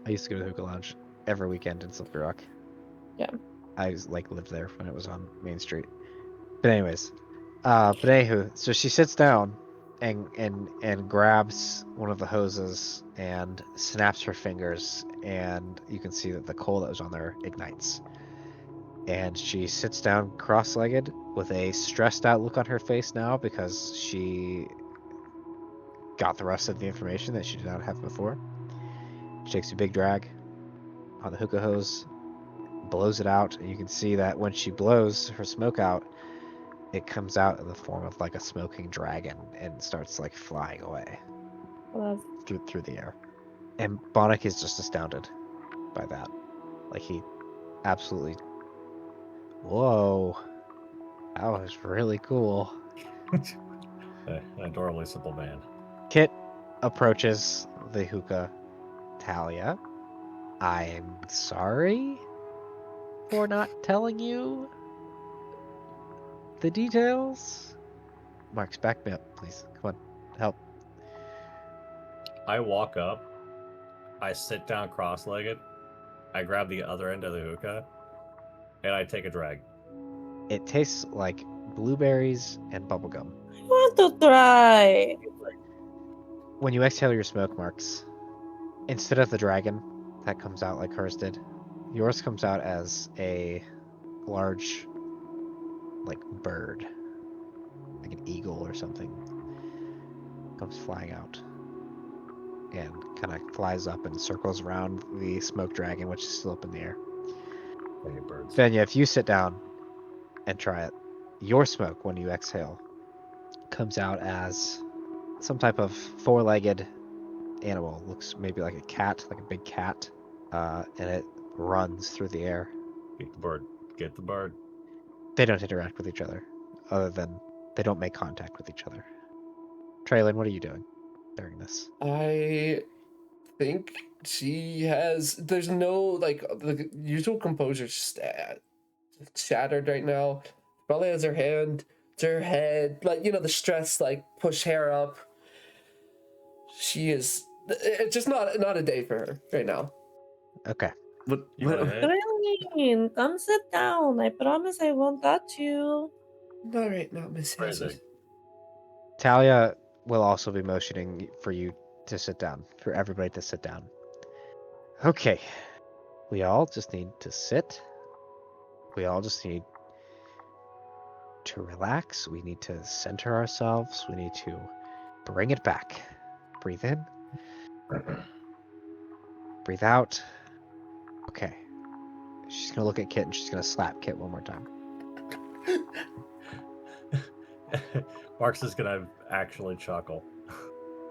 I used to go to the hookah lounge every weekend in Slippery Rock. Yeah. I like lived there when it was on Main Street. But anyways, but anywho, so she sits down and grabs one of the hoses and snaps her fingers, and you can see that the coal that was on there ignites. And she sits down cross-legged with a stressed out look on her face now because she got the rest of the information that she did not have before. She takes a big drag on the hookah hose, blows it out, and you can see that when she blows her smoke out, it comes out in the form of, like, a smoking dragon and starts, like, flying away Well, through the air. And Bonnick is just astounded by that. Like, he absolutely, whoa, that was really cool. An adorably simple man. Kit approaches the hookah. Talia, I'm sorry for not telling you the details. Mark's, back me up, please. Come on, help. I walk up, I sit down cross-legged, I grab the other end of the hookah, and I take a drag. It tastes like blueberries and bubblegum. I want to try. When you exhale your smoke, Marks, instead of the dragon that comes out like hers did, yours comes out as a large, like, bird, like an eagle or something, comes flying out and kind of flies up and circles around the smoke dragon, which is still up in the air. I hate birds. Vaenya, if you sit down and try it, your smoke, when you exhale, comes out as some type of four-legged animal. Looks maybe like a cat, like a big cat, and it runs through the air. Get the bird. Get the bird. They don't interact with each other, other than they don't make contact with each other. Trayalane, what are you doing during this? I think she has. There's no, like, the usual composure shattered right now. Probably has her hand to her head, like, the stress, like, push hair up. She is. It's just not a day for her right now. Okay. But You want ahead? Trayalane, come sit down. I promise I won't touch you. not right now, Miss Crazy. Hazel. Talia will also be motioning for you to sit down, for everybody to sit down. Okay. We all just need to sit. We all just need to relax. We need to center ourselves. We need to bring it back. Breathe in. Breathe out. Okay. She's gonna look at Kit and she's gonna slap Kit one more time. Marx is gonna actually chuckle,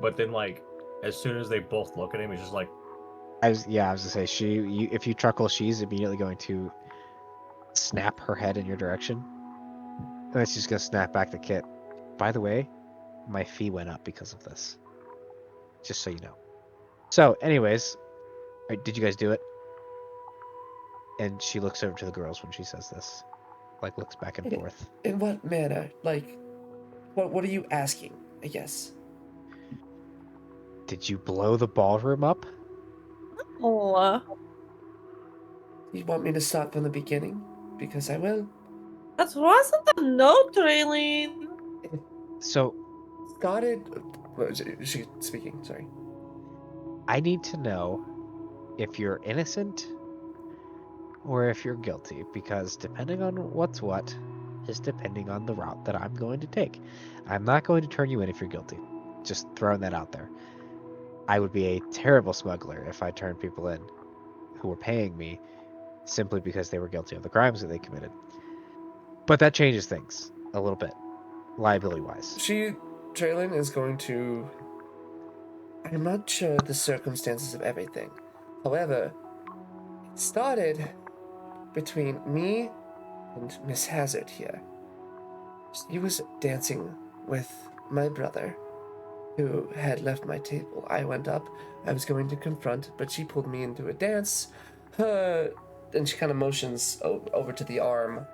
but then, like, as soon as they both look at him, he's just like, I was gonna say if you chuckle, she's immediately going to snap her head in your direction, and then she's gonna snap back to Kit. By the way, my fee went up because of this. Just so you know. So, anyways, did you guys do it? And she looks over to the girls when she says this, like looks back and forth. In what manner? Like, what are you asking? I guess. Did you blow the ballroom up? Oh, You want me to start from the beginning? Because I will. that wasn't a note, Trayalane. So Started. She speaking. Sorry. I need to know if you're innocent or if you're guilty, because depending on what's what is depending on the route that I'm going to take. I'm not going to turn you in if you're guilty. Just throwing that out there. I would be a terrible smuggler if I turned people in who were paying me simply because they were guilty of the crimes that they committed. But that changes things a little bit, liability-wise. Trayalane is going to. I'm not sure the circumstances of everything. However, it started between me and Miss Hazard here. She was dancing with my brother, who had left my table. I went up. I was going to confront, but she pulled me into a dance. And she kind of motions over to the arm.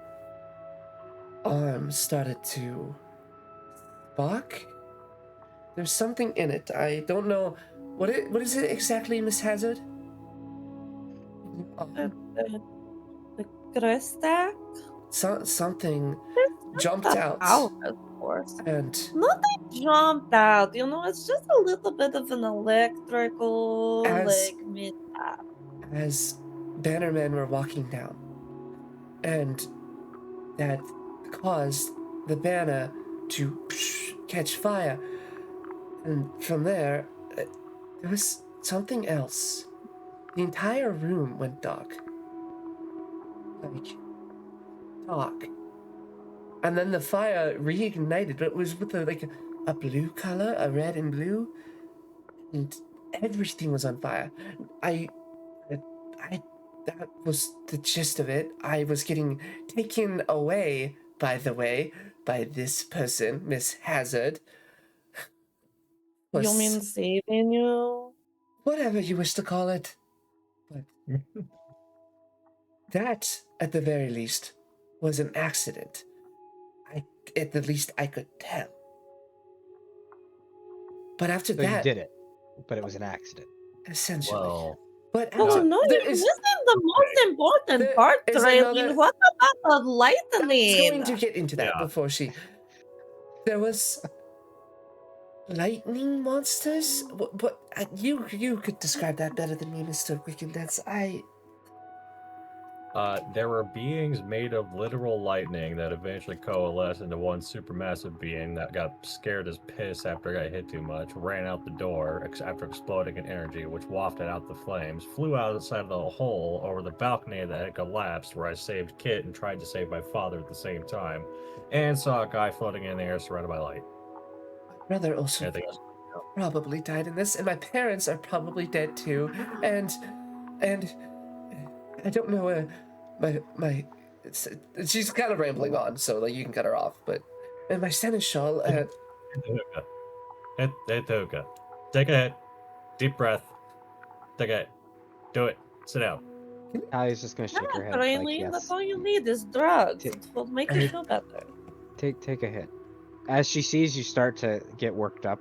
Arm started to spark. There's something in it. I don't know what is it exactly, Miss Hazard? The Gröstack? Something jumped out, Of course. and Nothing jumped out. You know, it's just a little bit of an electrical As- mishap. as bannermen were walking down, and that caused the banner to catch fire, and from there, there was something else. The entire room went dark. Like, dark. And then the fire reignited, but it was with a blue color, a red and blue, and everything was on fire. That was the gist of it. I was getting taken away, by the way, by this person, Miss Hazard. You mean saving you? Whatever you wish to call it. But that, at the very least, was an accident. At the least I could tell. But after So that, you did it, but it was an accident. essentially. well, But Oh after, no, there you're is- missing the most important there part, is Trayalane. another- What about the I was lightning? going to get into that Yeah. before she. There was lightning monsters. What you could describe that better than me, Mr. Wickedness. there were beings made of literal lightning that eventually coalesced into one supermassive being that got scared as piss after it got hit too much, ran out the door after exploding in energy, which wafted out the flames, flew outside of the hole over the balcony that had collapsed, where I saved Kit and tried to save my father at the same time, and saw a guy floating in the air surrounded by light. My brother also Anything else? probably died in this, and my parents are probably dead too. And I don't know where she's kind of rambling on, so like you can cut her off. But and my seneschal. Hit the hookah. Take a hit. Deep breath. Take a hit. Do it. Sit down. Talia's just gonna shake her head. Trayalane, Like, yes. that's all you need is drugs. T- It will make you feel better. Take a hit. As she sees you start to get worked up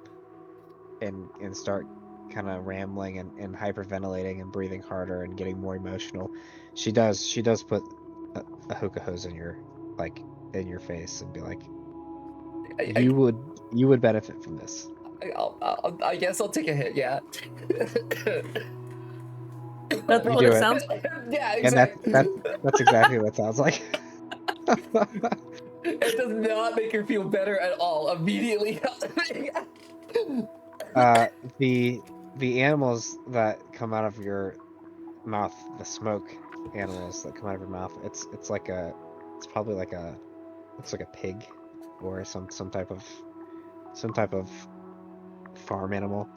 and start kind of rambling and hyperventilating and breathing harder and getting more emotional, she does put a hookah hose in your face and be like, you would benefit from this. I guess I'll take a hit. Yeah. That's You what do it it. sounds like. Yeah, And exactly. that's exactly what it sounds like. It does not make her feel better at all. Immediately. The animals that come out of your mouth, the smoke animals that come out of your mouth, it's probably like a pig or some type of farm animal.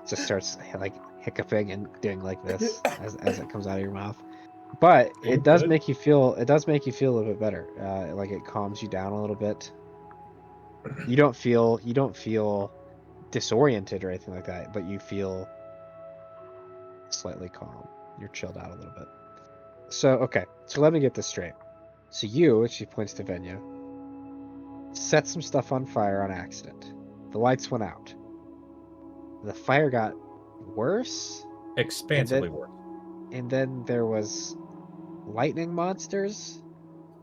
just starts like hiccuping and doing like this as it comes out of your mouth. But it does good? make you feel. It does make you feel a little bit better. Like it calms you down a little bit. You don't feel disoriented or anything like that, but you feel slightly calm. You're chilled out a little bit. So okay, so let me get this straight. So you, and she points to Vaenya, set some stuff on fire on accident. The lights went out. The fire got worse, Expansively worse. and then there was lightning monsters,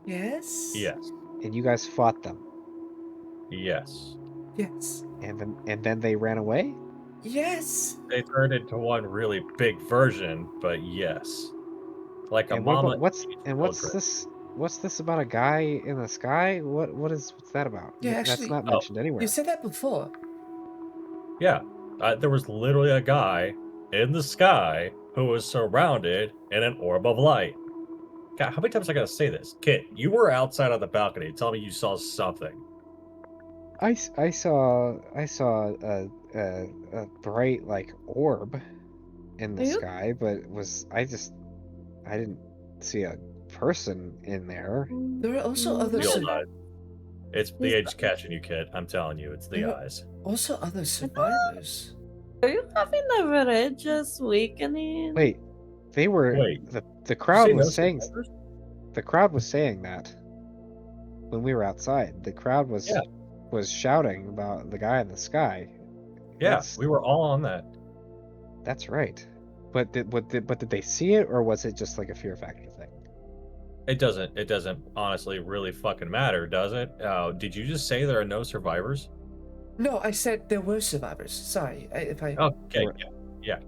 Yes. Yes. and you guys fought them. Yes. Yes. And then they ran away? Yes. They turned into one really big version, but yes. Like a And what mama. about what's children. this? What's this about a guy in the sky? What's that about? Yeah, That's actually, not mentioned anywhere. You said that before. Yeah. There was literally a guy in the sky who was surrounded in an orb of light. God, how many times I gotta say this? Kit, you were outside on the balcony. Tell me you saw something. I saw a bright like orb in the Are you- sky, but I didn't see a person in there. There are also other Real sur- eyes. It's the Is age catching you, Kit. I'm telling you, it's the Yeah. eyes. also other survivors. Are you having a religious awakening? Wait, they were Wait, the crowd Say was no saying survivors? the crowd was saying that when we were outside. The crowd was Yeah. was shouting about the guy in the sky. Yeah, That's- we were all on that. That's right. But did they see it, or was it just like a fear factor thing? It doesn't honestly really fucking matter, does it? Did you just say there are no survivors? No, I said there were survivors. Sorry, if I. Okay, Right. yeah.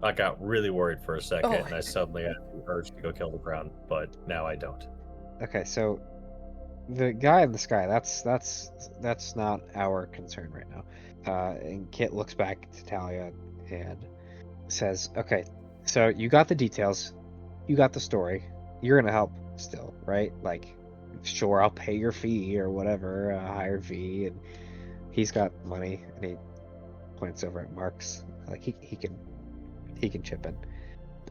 I got really worried for a second, Oh. and I suddenly had the urge to go kill the crown, but now I don't. Okay, so the guy in the sky, that's not our concern right now. And Kit looks back to Talia and says, "Okay, so you got the details, you got the story. You're gonna help still, right? Like, sure, I'll pay your fee or whatever, a higher fee." And he's got money, and he points over at Marx, like he can chip in.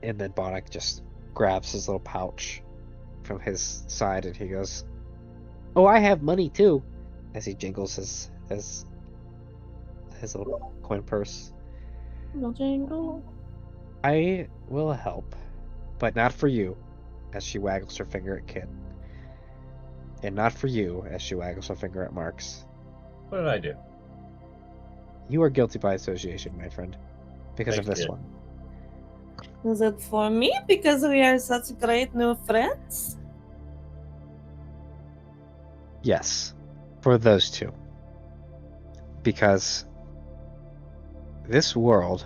And then Bonnick just grabs his little pouch from his side, and he goes, "Oh, I have money too," as he jingles his little coin purse. No jingle. "I will help, but not for you," as she waggles her finger at Kit. "And not for you," as she waggles her finger at Marx. What did I do? "You are guilty by association, my friend, because of Thank this you. one." Is it for me because we are such great new friends? Yes, for those two. Because this world,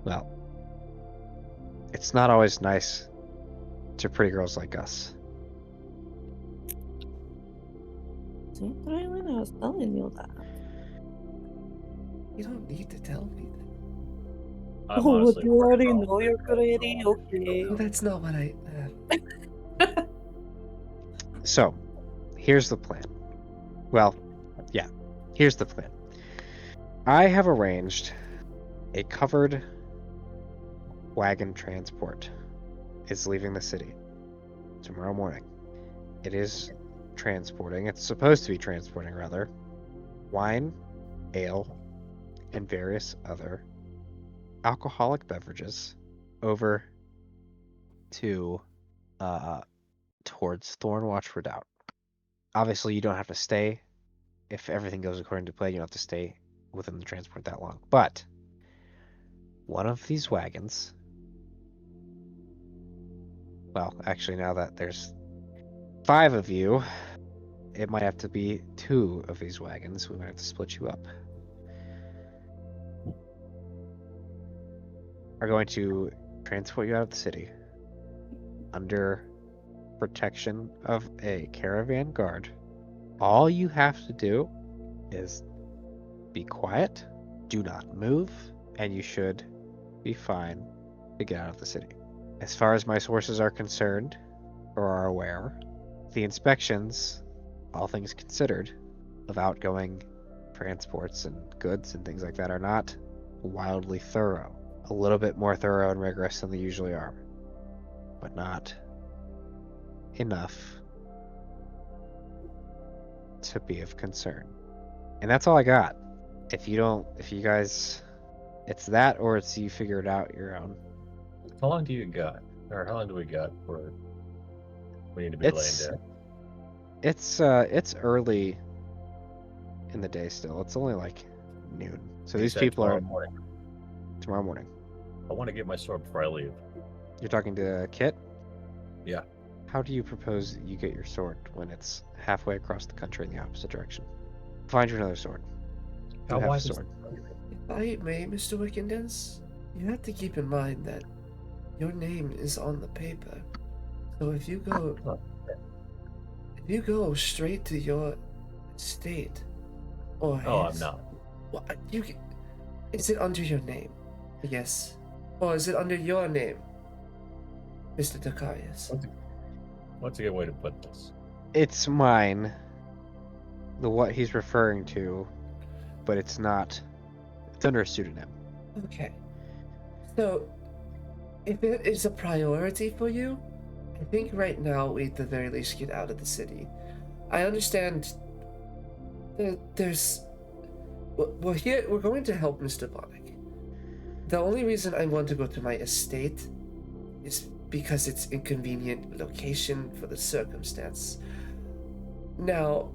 well, it's not always nice to pretty girls like us. See, Trayalane, I was telling you that. You don't need to tell me that. I'm Oh, honestly you already worried know you're pretty. Okay. Well, that's not what I. So, here's the plan. Well, yeah, here's the plan. I have arranged a covered wagon transport. It's leaving the city tomorrow morning. It is transporting, it's supposed to be transporting, rather, wine, ale, and various other alcoholic beverages over to towards Thornwatch Redoubt. Obviously, you don't have to stay. If everything goes according to plan, you don't have to stay within the transport that long. But one of these wagons, well, actually, now that there's 5 of you, it might have to be 2 of these wagons. We might have to split you up. Are going to transport you out of the city under protection of a caravan guard. All you have to do is be quiet, do not move, and you should be fine to get out of the city. As far as my sources are concerned, or are aware, the inspections, all things considered, of outgoing transports and goods and things like that are not wildly thorough. A little bit more thorough and rigorous than they usually are, but not enough to be of concern. And that's all I got. If you guys, it's that or it's you figure it out your own. How long do you got? Or how long do we got for we need to be laying down? It's early in the day still. It's only like noon. So You these said people are tomorrow morning. tomorrow morning. I want to get my sword before I leave. You're talking to Kit? Yeah. How do you propose you get your sword when it's halfway across the country in the opposite direction? Find you another sword. You How have a wide is sword. If I may, Mr. Wickendens, you have to keep in mind that your name is on the paper. So if you go straight to your estate, or Oh, his, I'm not. Well, is it under your name? Yes. Or is it under your name, Mr. Dakarius? What's a good way to put this? It's mine. What he's referring to, but it's not. It's under a pseudonym. Okay. So, if it is a priority for you, I think right now we at the very least get out of the city. I understand there's... Well, here, we're going to help Mr. Bonnick. The only reason I want to go to my estate is because it's a convenient location for the circumstance. Now,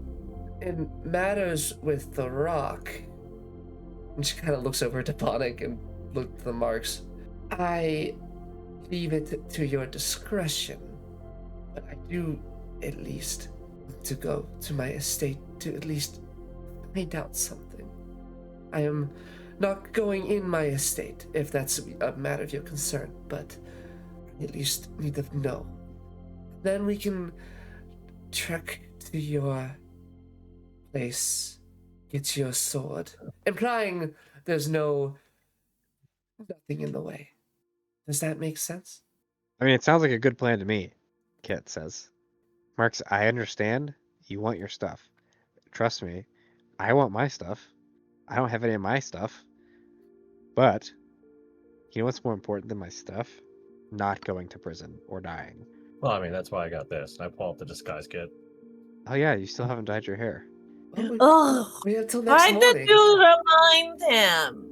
in matters with the rock, and she kind of looks over to Bonnick and looks at the marks, I leave it to your discretion, but I do at least want to go to my estate to at least find out something. I am not going in my estate, if that's a matter of your concern, but I at least need to know. Then we can trek to your place, get your sword, implying there's nothing in the way. Does that make sense? I mean, it sounds like a good plan to me, Kit says. Marx, I understand you want your stuff. Trust me, I want my stuff. I don't have any of my stuff. But, you know what's more important than my stuff? Not going to prison or dying. Well, I mean, that's why I got this. And I pull up the disguise kit. Oh yeah, you still haven't dyed your hair. Oh, Oh, we have till next why morning. did you remind him?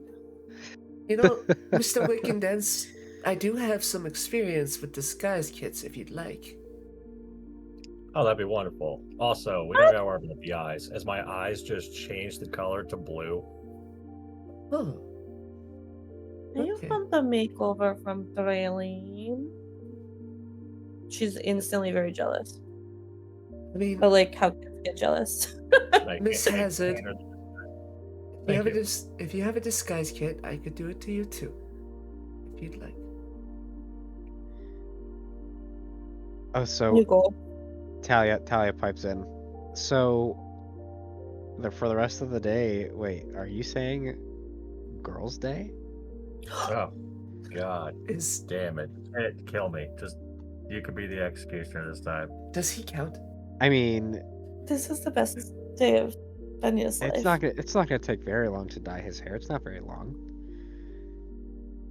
You know, Mr. Wickendens, I do have some experience with disguise kits if you'd like. Oh, that'd be wonderful. Also, we don't gotta worry about the eyes, as my eyes just changed the color to blue. Oh. You Okay. want the makeover from Trayalane? She's instantly very jealous. I mean, But like, how kids get jealous? Like, Miss Hazard, Thank you. if you have a disguise kit, I could do it to you too, if you'd like. Oh, so You go. Talia pipes in. So, for the rest of the day, wait, are you saying Girls' Day? Oh, God. Is Damn it. Kill me. Just, you could be the executioner this time. does he count? I mean, This is the best day of Vanya's life. it's not gonna take very long to dye his hair. It's not very long.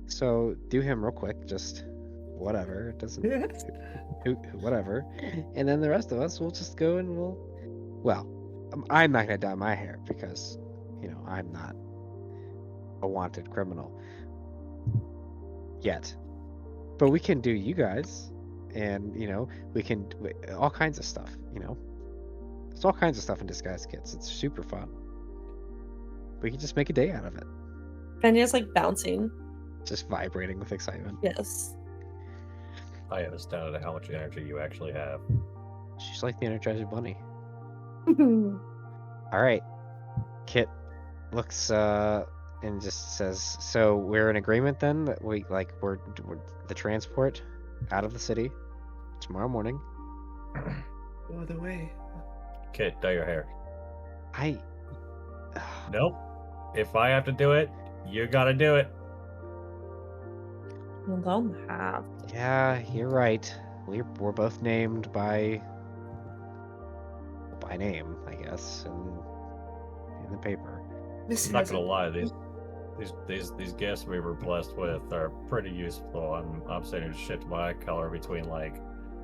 So do him real quick, just whatever. It doesn't whatever. And then the rest of us will just go and I'm not gonna dye my hair because, I'm not a wanted criminal yet. But we can do you guys, and we can all kinds of stuff. There's all kinds of stuff in disguise kits. It's super fun. We can just make a day out of it. Vanya's like bouncing. Just vibrating with excitement. Yes. I am astounded at how much energy you actually have. She's like the Energizer Bunny. All right. Kit looks and just says, "So we're in agreement then that we're the transport out of the city tomorrow morning." No other way. Kit, dye your hair. Nope. If I have to do it, you gotta do it. You don't have. Yeah, you're right. We're both named by name, I guess, and in the paper. Miss I'm not Hazard, gonna lie, these gifts we were blessed with are pretty useful. I'm saying shit to my color between like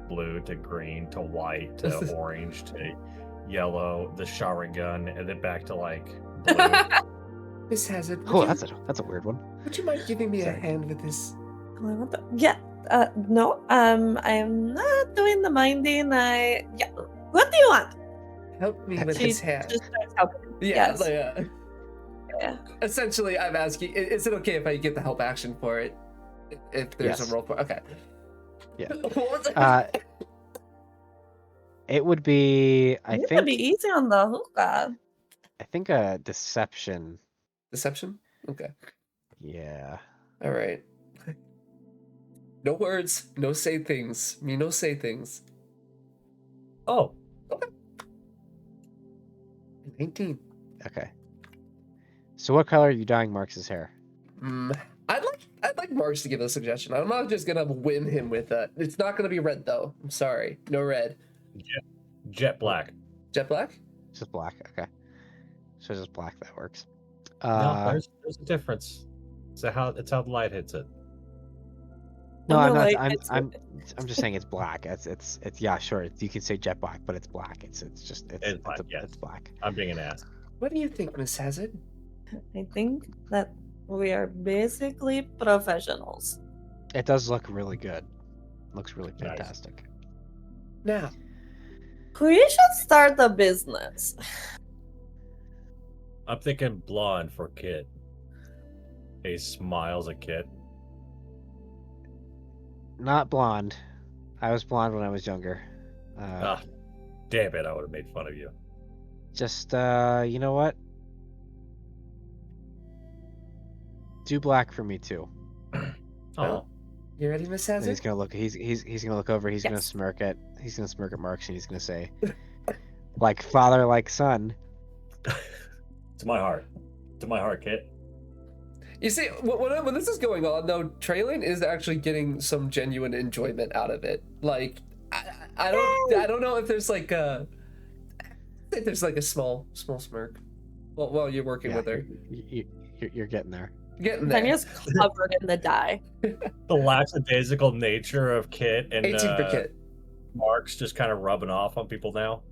blue to green to white to orange to yellow, the showering gun, and then back to like blue. Miss Hazard, Oh, would that's a weird one. you mind giving me a Sorry. hand with this? Yeah. No. I am not doing the minding. Yeah. What do you want? Help me with She his hair. just starts helping. Yeah, Yes. like, Yeah. essentially, I'm asking, is it okay if I get the help action for it? If there's Yes. a roll for okay. Yeah. What was it? It would be, I You're think, gonna be easy on the hookah. I think a deception. Deception? Okay. Yeah. All right. No words, no say things. Me no say things. Oh, 19. Okay. So what color are you dyeing Marx's hair? I'd like Marx to give a suggestion. I'm not just gonna win him with that. It's not gonna be red though. I'm sorry. No red. jet black. Jet black? Just black. Okay. So just black, that works. No, there's a difference. It's how the light hits it. No, And I'm the not. light hits I'm just saying it's black. It's yeah, sure. You can say jet black, but it's black. It's black, yes. it's black. I'm being an ass. What do you think, Miss Hazard? I think that we are basically professionals. It does look really good. Looks really Nice. fantastic. Now, We should start a business. I'm thinking blonde for Kit. He smiles at Kit. Not blonde. I was blonde when I was younger. Damn it! I would have made fun of you. Just you know what? Do black for me too. Oh, you ready, Miss And Hazard? he's gonna look. He's gonna look over. He's gonna Yes. smirk at. He's gonna smirk at Marx, and he's gonna say, "Like father, like son." to my heart, Kit. You see, when this is going on, though, Trayalane is actually getting some genuine enjoyment out of it. Like, I don't know if there's like a, I think there's like a small smirk while you're working Yeah, with her. You're getting there. Getting there. Tanya's covered in the dye. The lackadaisical nature of Kit and 18 for Kit. Mark's just kind of rubbing off on people now.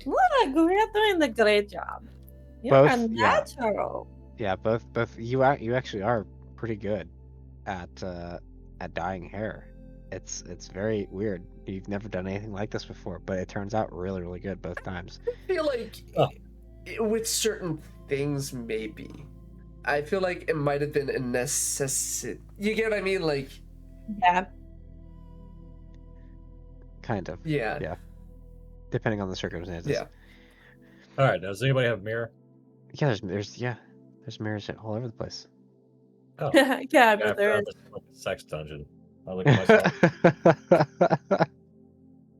Look, we're doing a great job. You're Both, a yeah. natural. Yeah, both you actually are pretty good at dyeing hair. It's very weird. You've never done anything like this before, but it turns out really good both times. I feel like with certain things, maybe. I feel like it might have been a necessity. You get what I mean? Like, Yeah. Kind of. yeah. Yeah. Depending on the circumstances. Yeah. All right, does anybody have a mirror? Yeah, there's mirrors all over the place. Oh, Yeah, but there is. It's like a sex dungeon. I look at myself.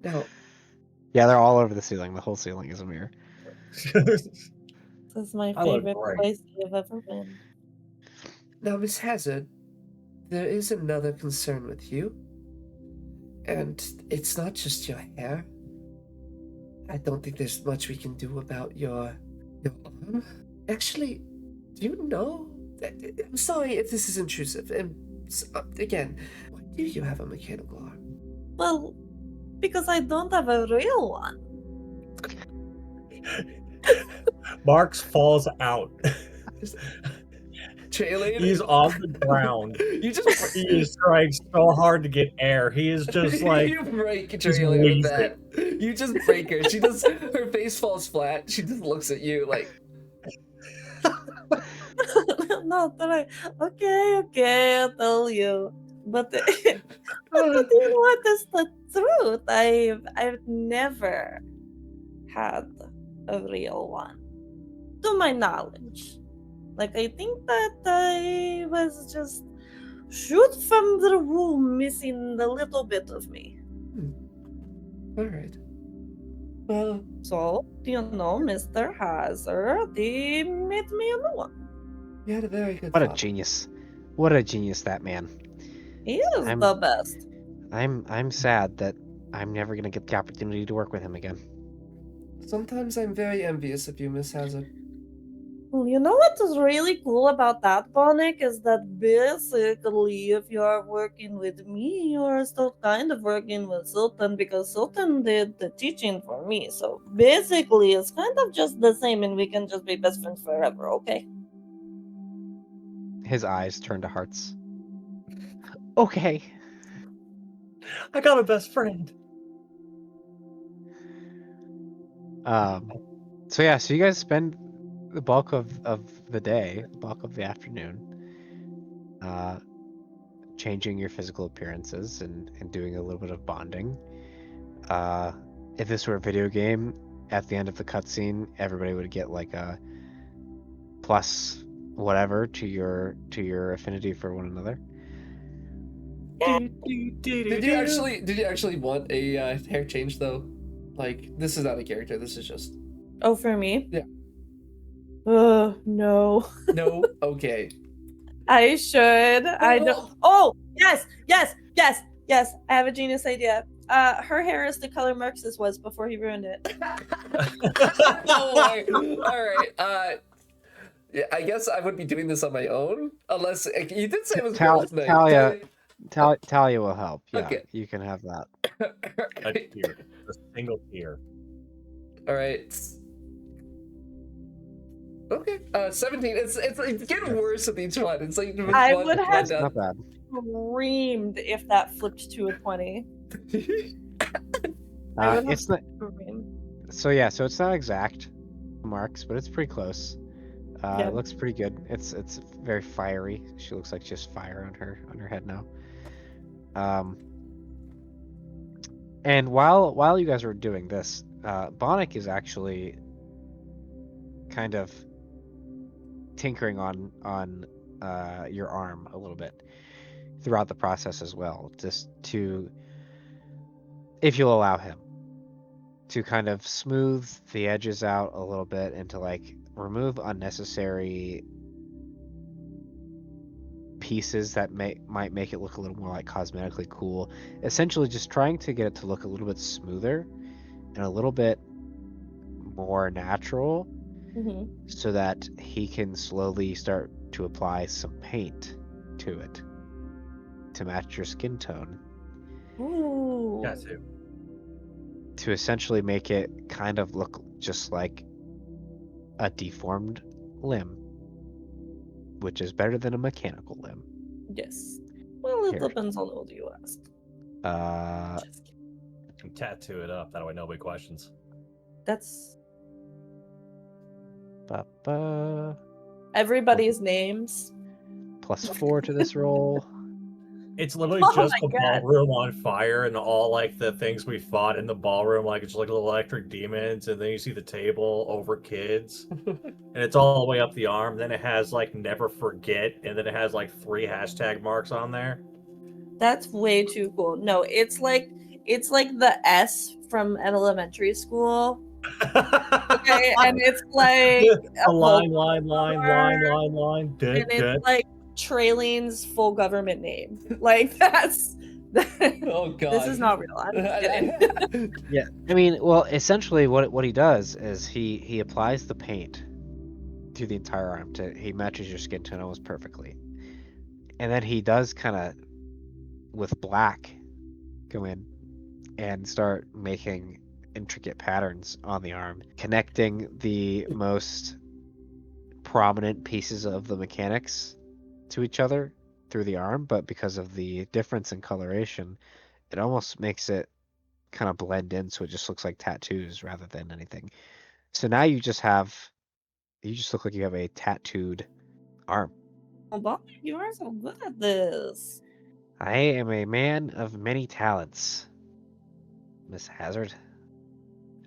Now, Yeah, they're all over the ceiling. The whole ceiling is a mirror. This is my I look favorite great. place you've ever been. Miss Hazard, there is another concern with you. And it's not just your hair. I don't think there's much we can do about your arm. Actually, do you know? I'm sorry if this is intrusive. And again, why do you have a mechanical arm? Well, because I don't have a real one. Marx falls out. Trayalane, He's on the ground. You just He is trying so hard to get air. He is just like you break just Trayalane with that. You just break her. She just her face falls flat. She just looks at you like. No, okay, I'll tell you. But but you know what is the truth? I've never had a real one, to my knowledge. Like, I think that I was just shoot from the womb, missing a little bit of me. All right. Well, So, you know, Mr. Hazard, he made me a new one. you had a very good. What a thought. genius. What a genius that man. He is I'm- the best. I'm sad that I'm never gonna get the opportunity to work with him again. Sometimes I'm very envious of you, Miss Hazard. Well, you know what is really cool about that, Bonnick, is that basically if you are working with me, you are still kind of working with Sultan because Sultan did the teaching for me. So basically, it's kind of just the same, and we can just be best friends forever, okay? His eyes turn to hearts. Okay. I got a best friend. So yeah, so you guys spend the bulk of the day, the bulk of the afternoon, changing your physical appearances and doing a little bit of bonding. If this were a video game, at the end of the cutscene, everybody would get like a plus whatever to your affinity for one another. Did you actually want a hair change though? Like, this is not a character. This is just. Oh, for me? Yeah. No. No. Okay. I should. I don't. Oh, yes. I have a genius idea. Her hair is the color Marx's was before he ruined it. No way. All right. Yeah, I guess I would be doing this on my own, unless you did say it was girls' night. Talia will help. Yeah, Okay. you can have that. A tier. A single tier. All right. Okay. 17. It's getting worse with each one. It's like I would have Not bad. screamed if that flipped to a 20. I would have It's not. screamed. So yeah, so it's not exact marks, but it's pretty close. Yeah. It looks pretty good. It's very fiery. She looks like just fire on her head now. And while you guys were doing this, Bonnick is actually kind of tinkering on your arm a little bit throughout the process as well, just to, if you'll allow him, to kind of smooth the edges out a little bit and to like remove unnecessary pieces that might make it look a little more like cosmetically cool. Essentially just trying to get it to look a little bit smoother and a little bit more natural, so that he can slowly start to apply some paint to it to match your skin tone. Ooh. Yeah, too. To essentially make it kind of look just like a deformed limb, which is better than a mechanical limb. Yes. Well, it Here. depends on what you ask. Just kidding. You tattoo it up. That way nobody questions. That's Ba-ba. everybody's names. +4 to this roll. It's literally Oh just my the God. ballroom on fire and all like the things we fought in the ballroom, like it's like little electric demons, and then you see the table over kids, and it's all the way up the arm. Then it has like never forget, and then it has like 3 hashtag marks on there. That's way too cool. No, it's like the S from an elementary school. Okay, and it's like a line, and dead. it's like Traylane's full government name. Like that's Oh god. this is not real. I'm just kidding. Yeah, I mean, well, essentially what he does is he applies the paint to the entire arm. He matches your skin tone almost perfectly, and then he does kind of with black go in and start making intricate patterns on the arm, connecting the most prominent pieces of the mechanics to each other through the arm, but because of the difference in coloration, it almost makes it kind of blend in, so it just looks like tattoos rather than anything. So now you just look like you have a tattooed arm. Oh, Bob, you are so good at this. I am a man of many talents, Miss Hazard,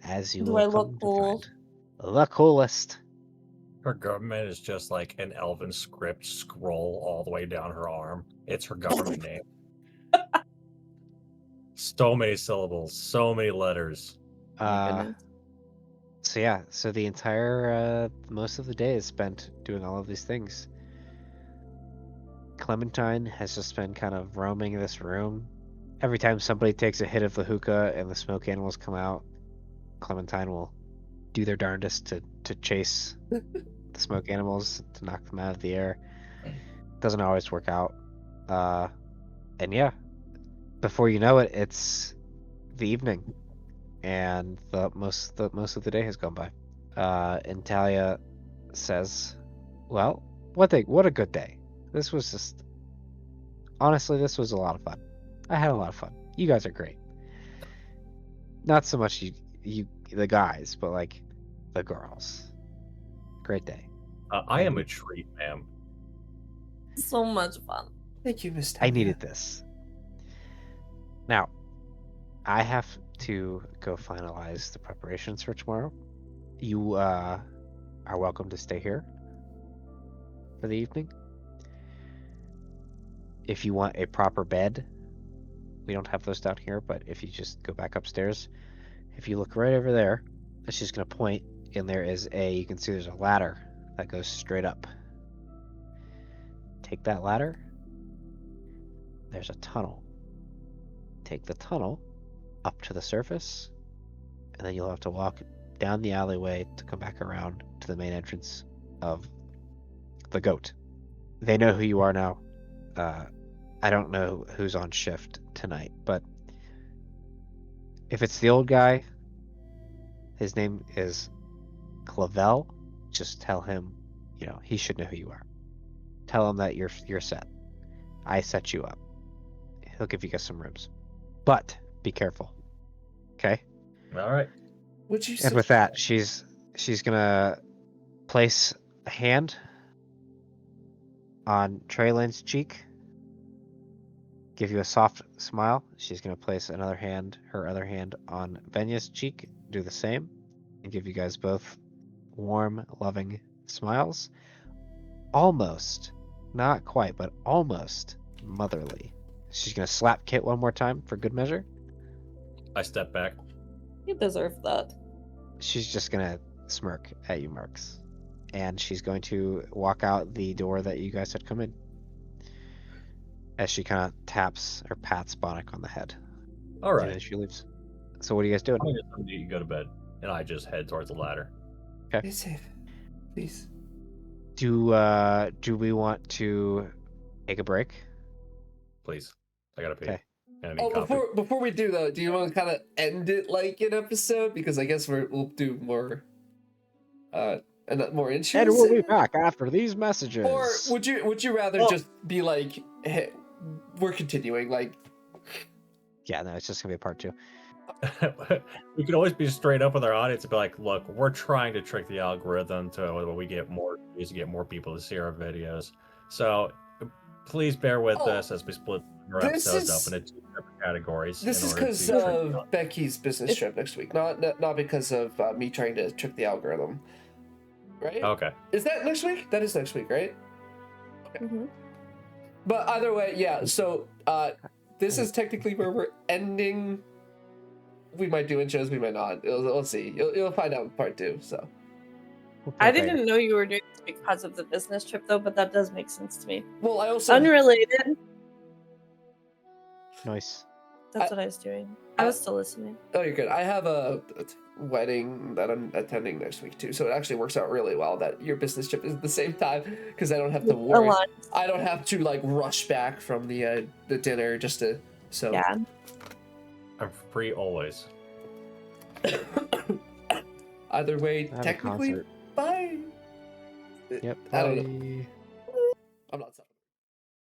as you Do will I come look to cool? find. The coolest. Her government is just like an elven script scroll all the way down her arm. It's her government name. So many syllables, so many letters. Oh my goodness. So yeah, so the entire most of the day is spent doing all of these things. Clementine has just been kind of roaming this room. Every time somebody takes a hit of the hookah and the smoke animals come out, Clementine will do their darndest to chase the smoke animals, to knock them out of the air. Doesn't always work out. And yeah, before you know it, it's the evening, and most of the day has gone by. And Talia says, "Well, what a good day. This was just honestly, this was a lot of fun. I had a lot of fun. You guys are great. Not so much you the guys, but like the girls. Great day. I am a treat, ma'am. So much fun. Thank you, Miss I Talia. needed this. Now, I have to go finalize the preparations for tomorrow. You are welcome to stay here for the evening. If you want a proper bed, we don't have those down here, but if you just go back upstairs, if you look right over there, it's just going to point, and there is you can see there's a ladder that goes straight up. Take that ladder. There's a tunnel. Take the tunnel up to the surface, and then you'll have to walk down the alleyway to come back around to the main entrance of the goat. They know who you are now. I don't know who's on shift tonight, but if it's the old guy, his name is Clavel. Just tell him, he should know who you are. Tell him that you're set. I set you up. He'll give you guys some rooms, but be careful. Okay. All right. Would you? And with that, she's gonna place a hand on Traylane's cheek. Give you a soft smile. She's gonna place her other hand on Vaenya's cheek. Do the same, and give you guys both warm, loving smiles. Almost, not quite, but almost motherly. She's gonna slap Kit one more time for good measure. I step back. You deserve that. She's just gonna smirk at you, Marx, and she's going to walk out the door that you guys had come in. As she kind of taps or pats Bonnick on the head. All And right. then she leaves. So what are you guys doing? I'm gonna need to go to bed, and I just head towards the ladder. Be safe, please. Do we want to take a break? Please, I gotta pee. Okay. And I need Oh, coffee. before we do though, do you want to kind of end it like an episode? Because I guess we'll do more, and more intros. And we'll be back after these messages. Or would you rather Well- just be like, hey, we're continuing, like? Yeah, no, it's just gonna be a part 2. We could always be straight up with our audience and be like, look, we're trying to trick the algorithm to where we get more views, to get more people to see our videos. So please bear with us as we split our This episodes is- up into 2 different categories. This in is order because to trick the of algorithm. Becky's business trip next week, not because of me trying to trick the algorithm. Right? Okay. Is that next week? That is next week, right? Mhm. But either way, yeah. So this is technically where we're ending. We might do intros, we might not. We'll see. You'll find out in part 2. So I didn't know you were doing this because of the business trip, though, but that does make sense to me. well, I also Unrelated. Nice. That's what I was doing. I was still listening. Oh, you're good. I have a wedding that I'm attending next week too, so it actually works out really well that your business trip is at the same time because I don't have to worry. Aligned. I don't have to like rush back from the dinner just to. So Yeah. I'm free always. either way, I have a technically, concert. bye. Yep. I don't know. bye. I'm not sorry.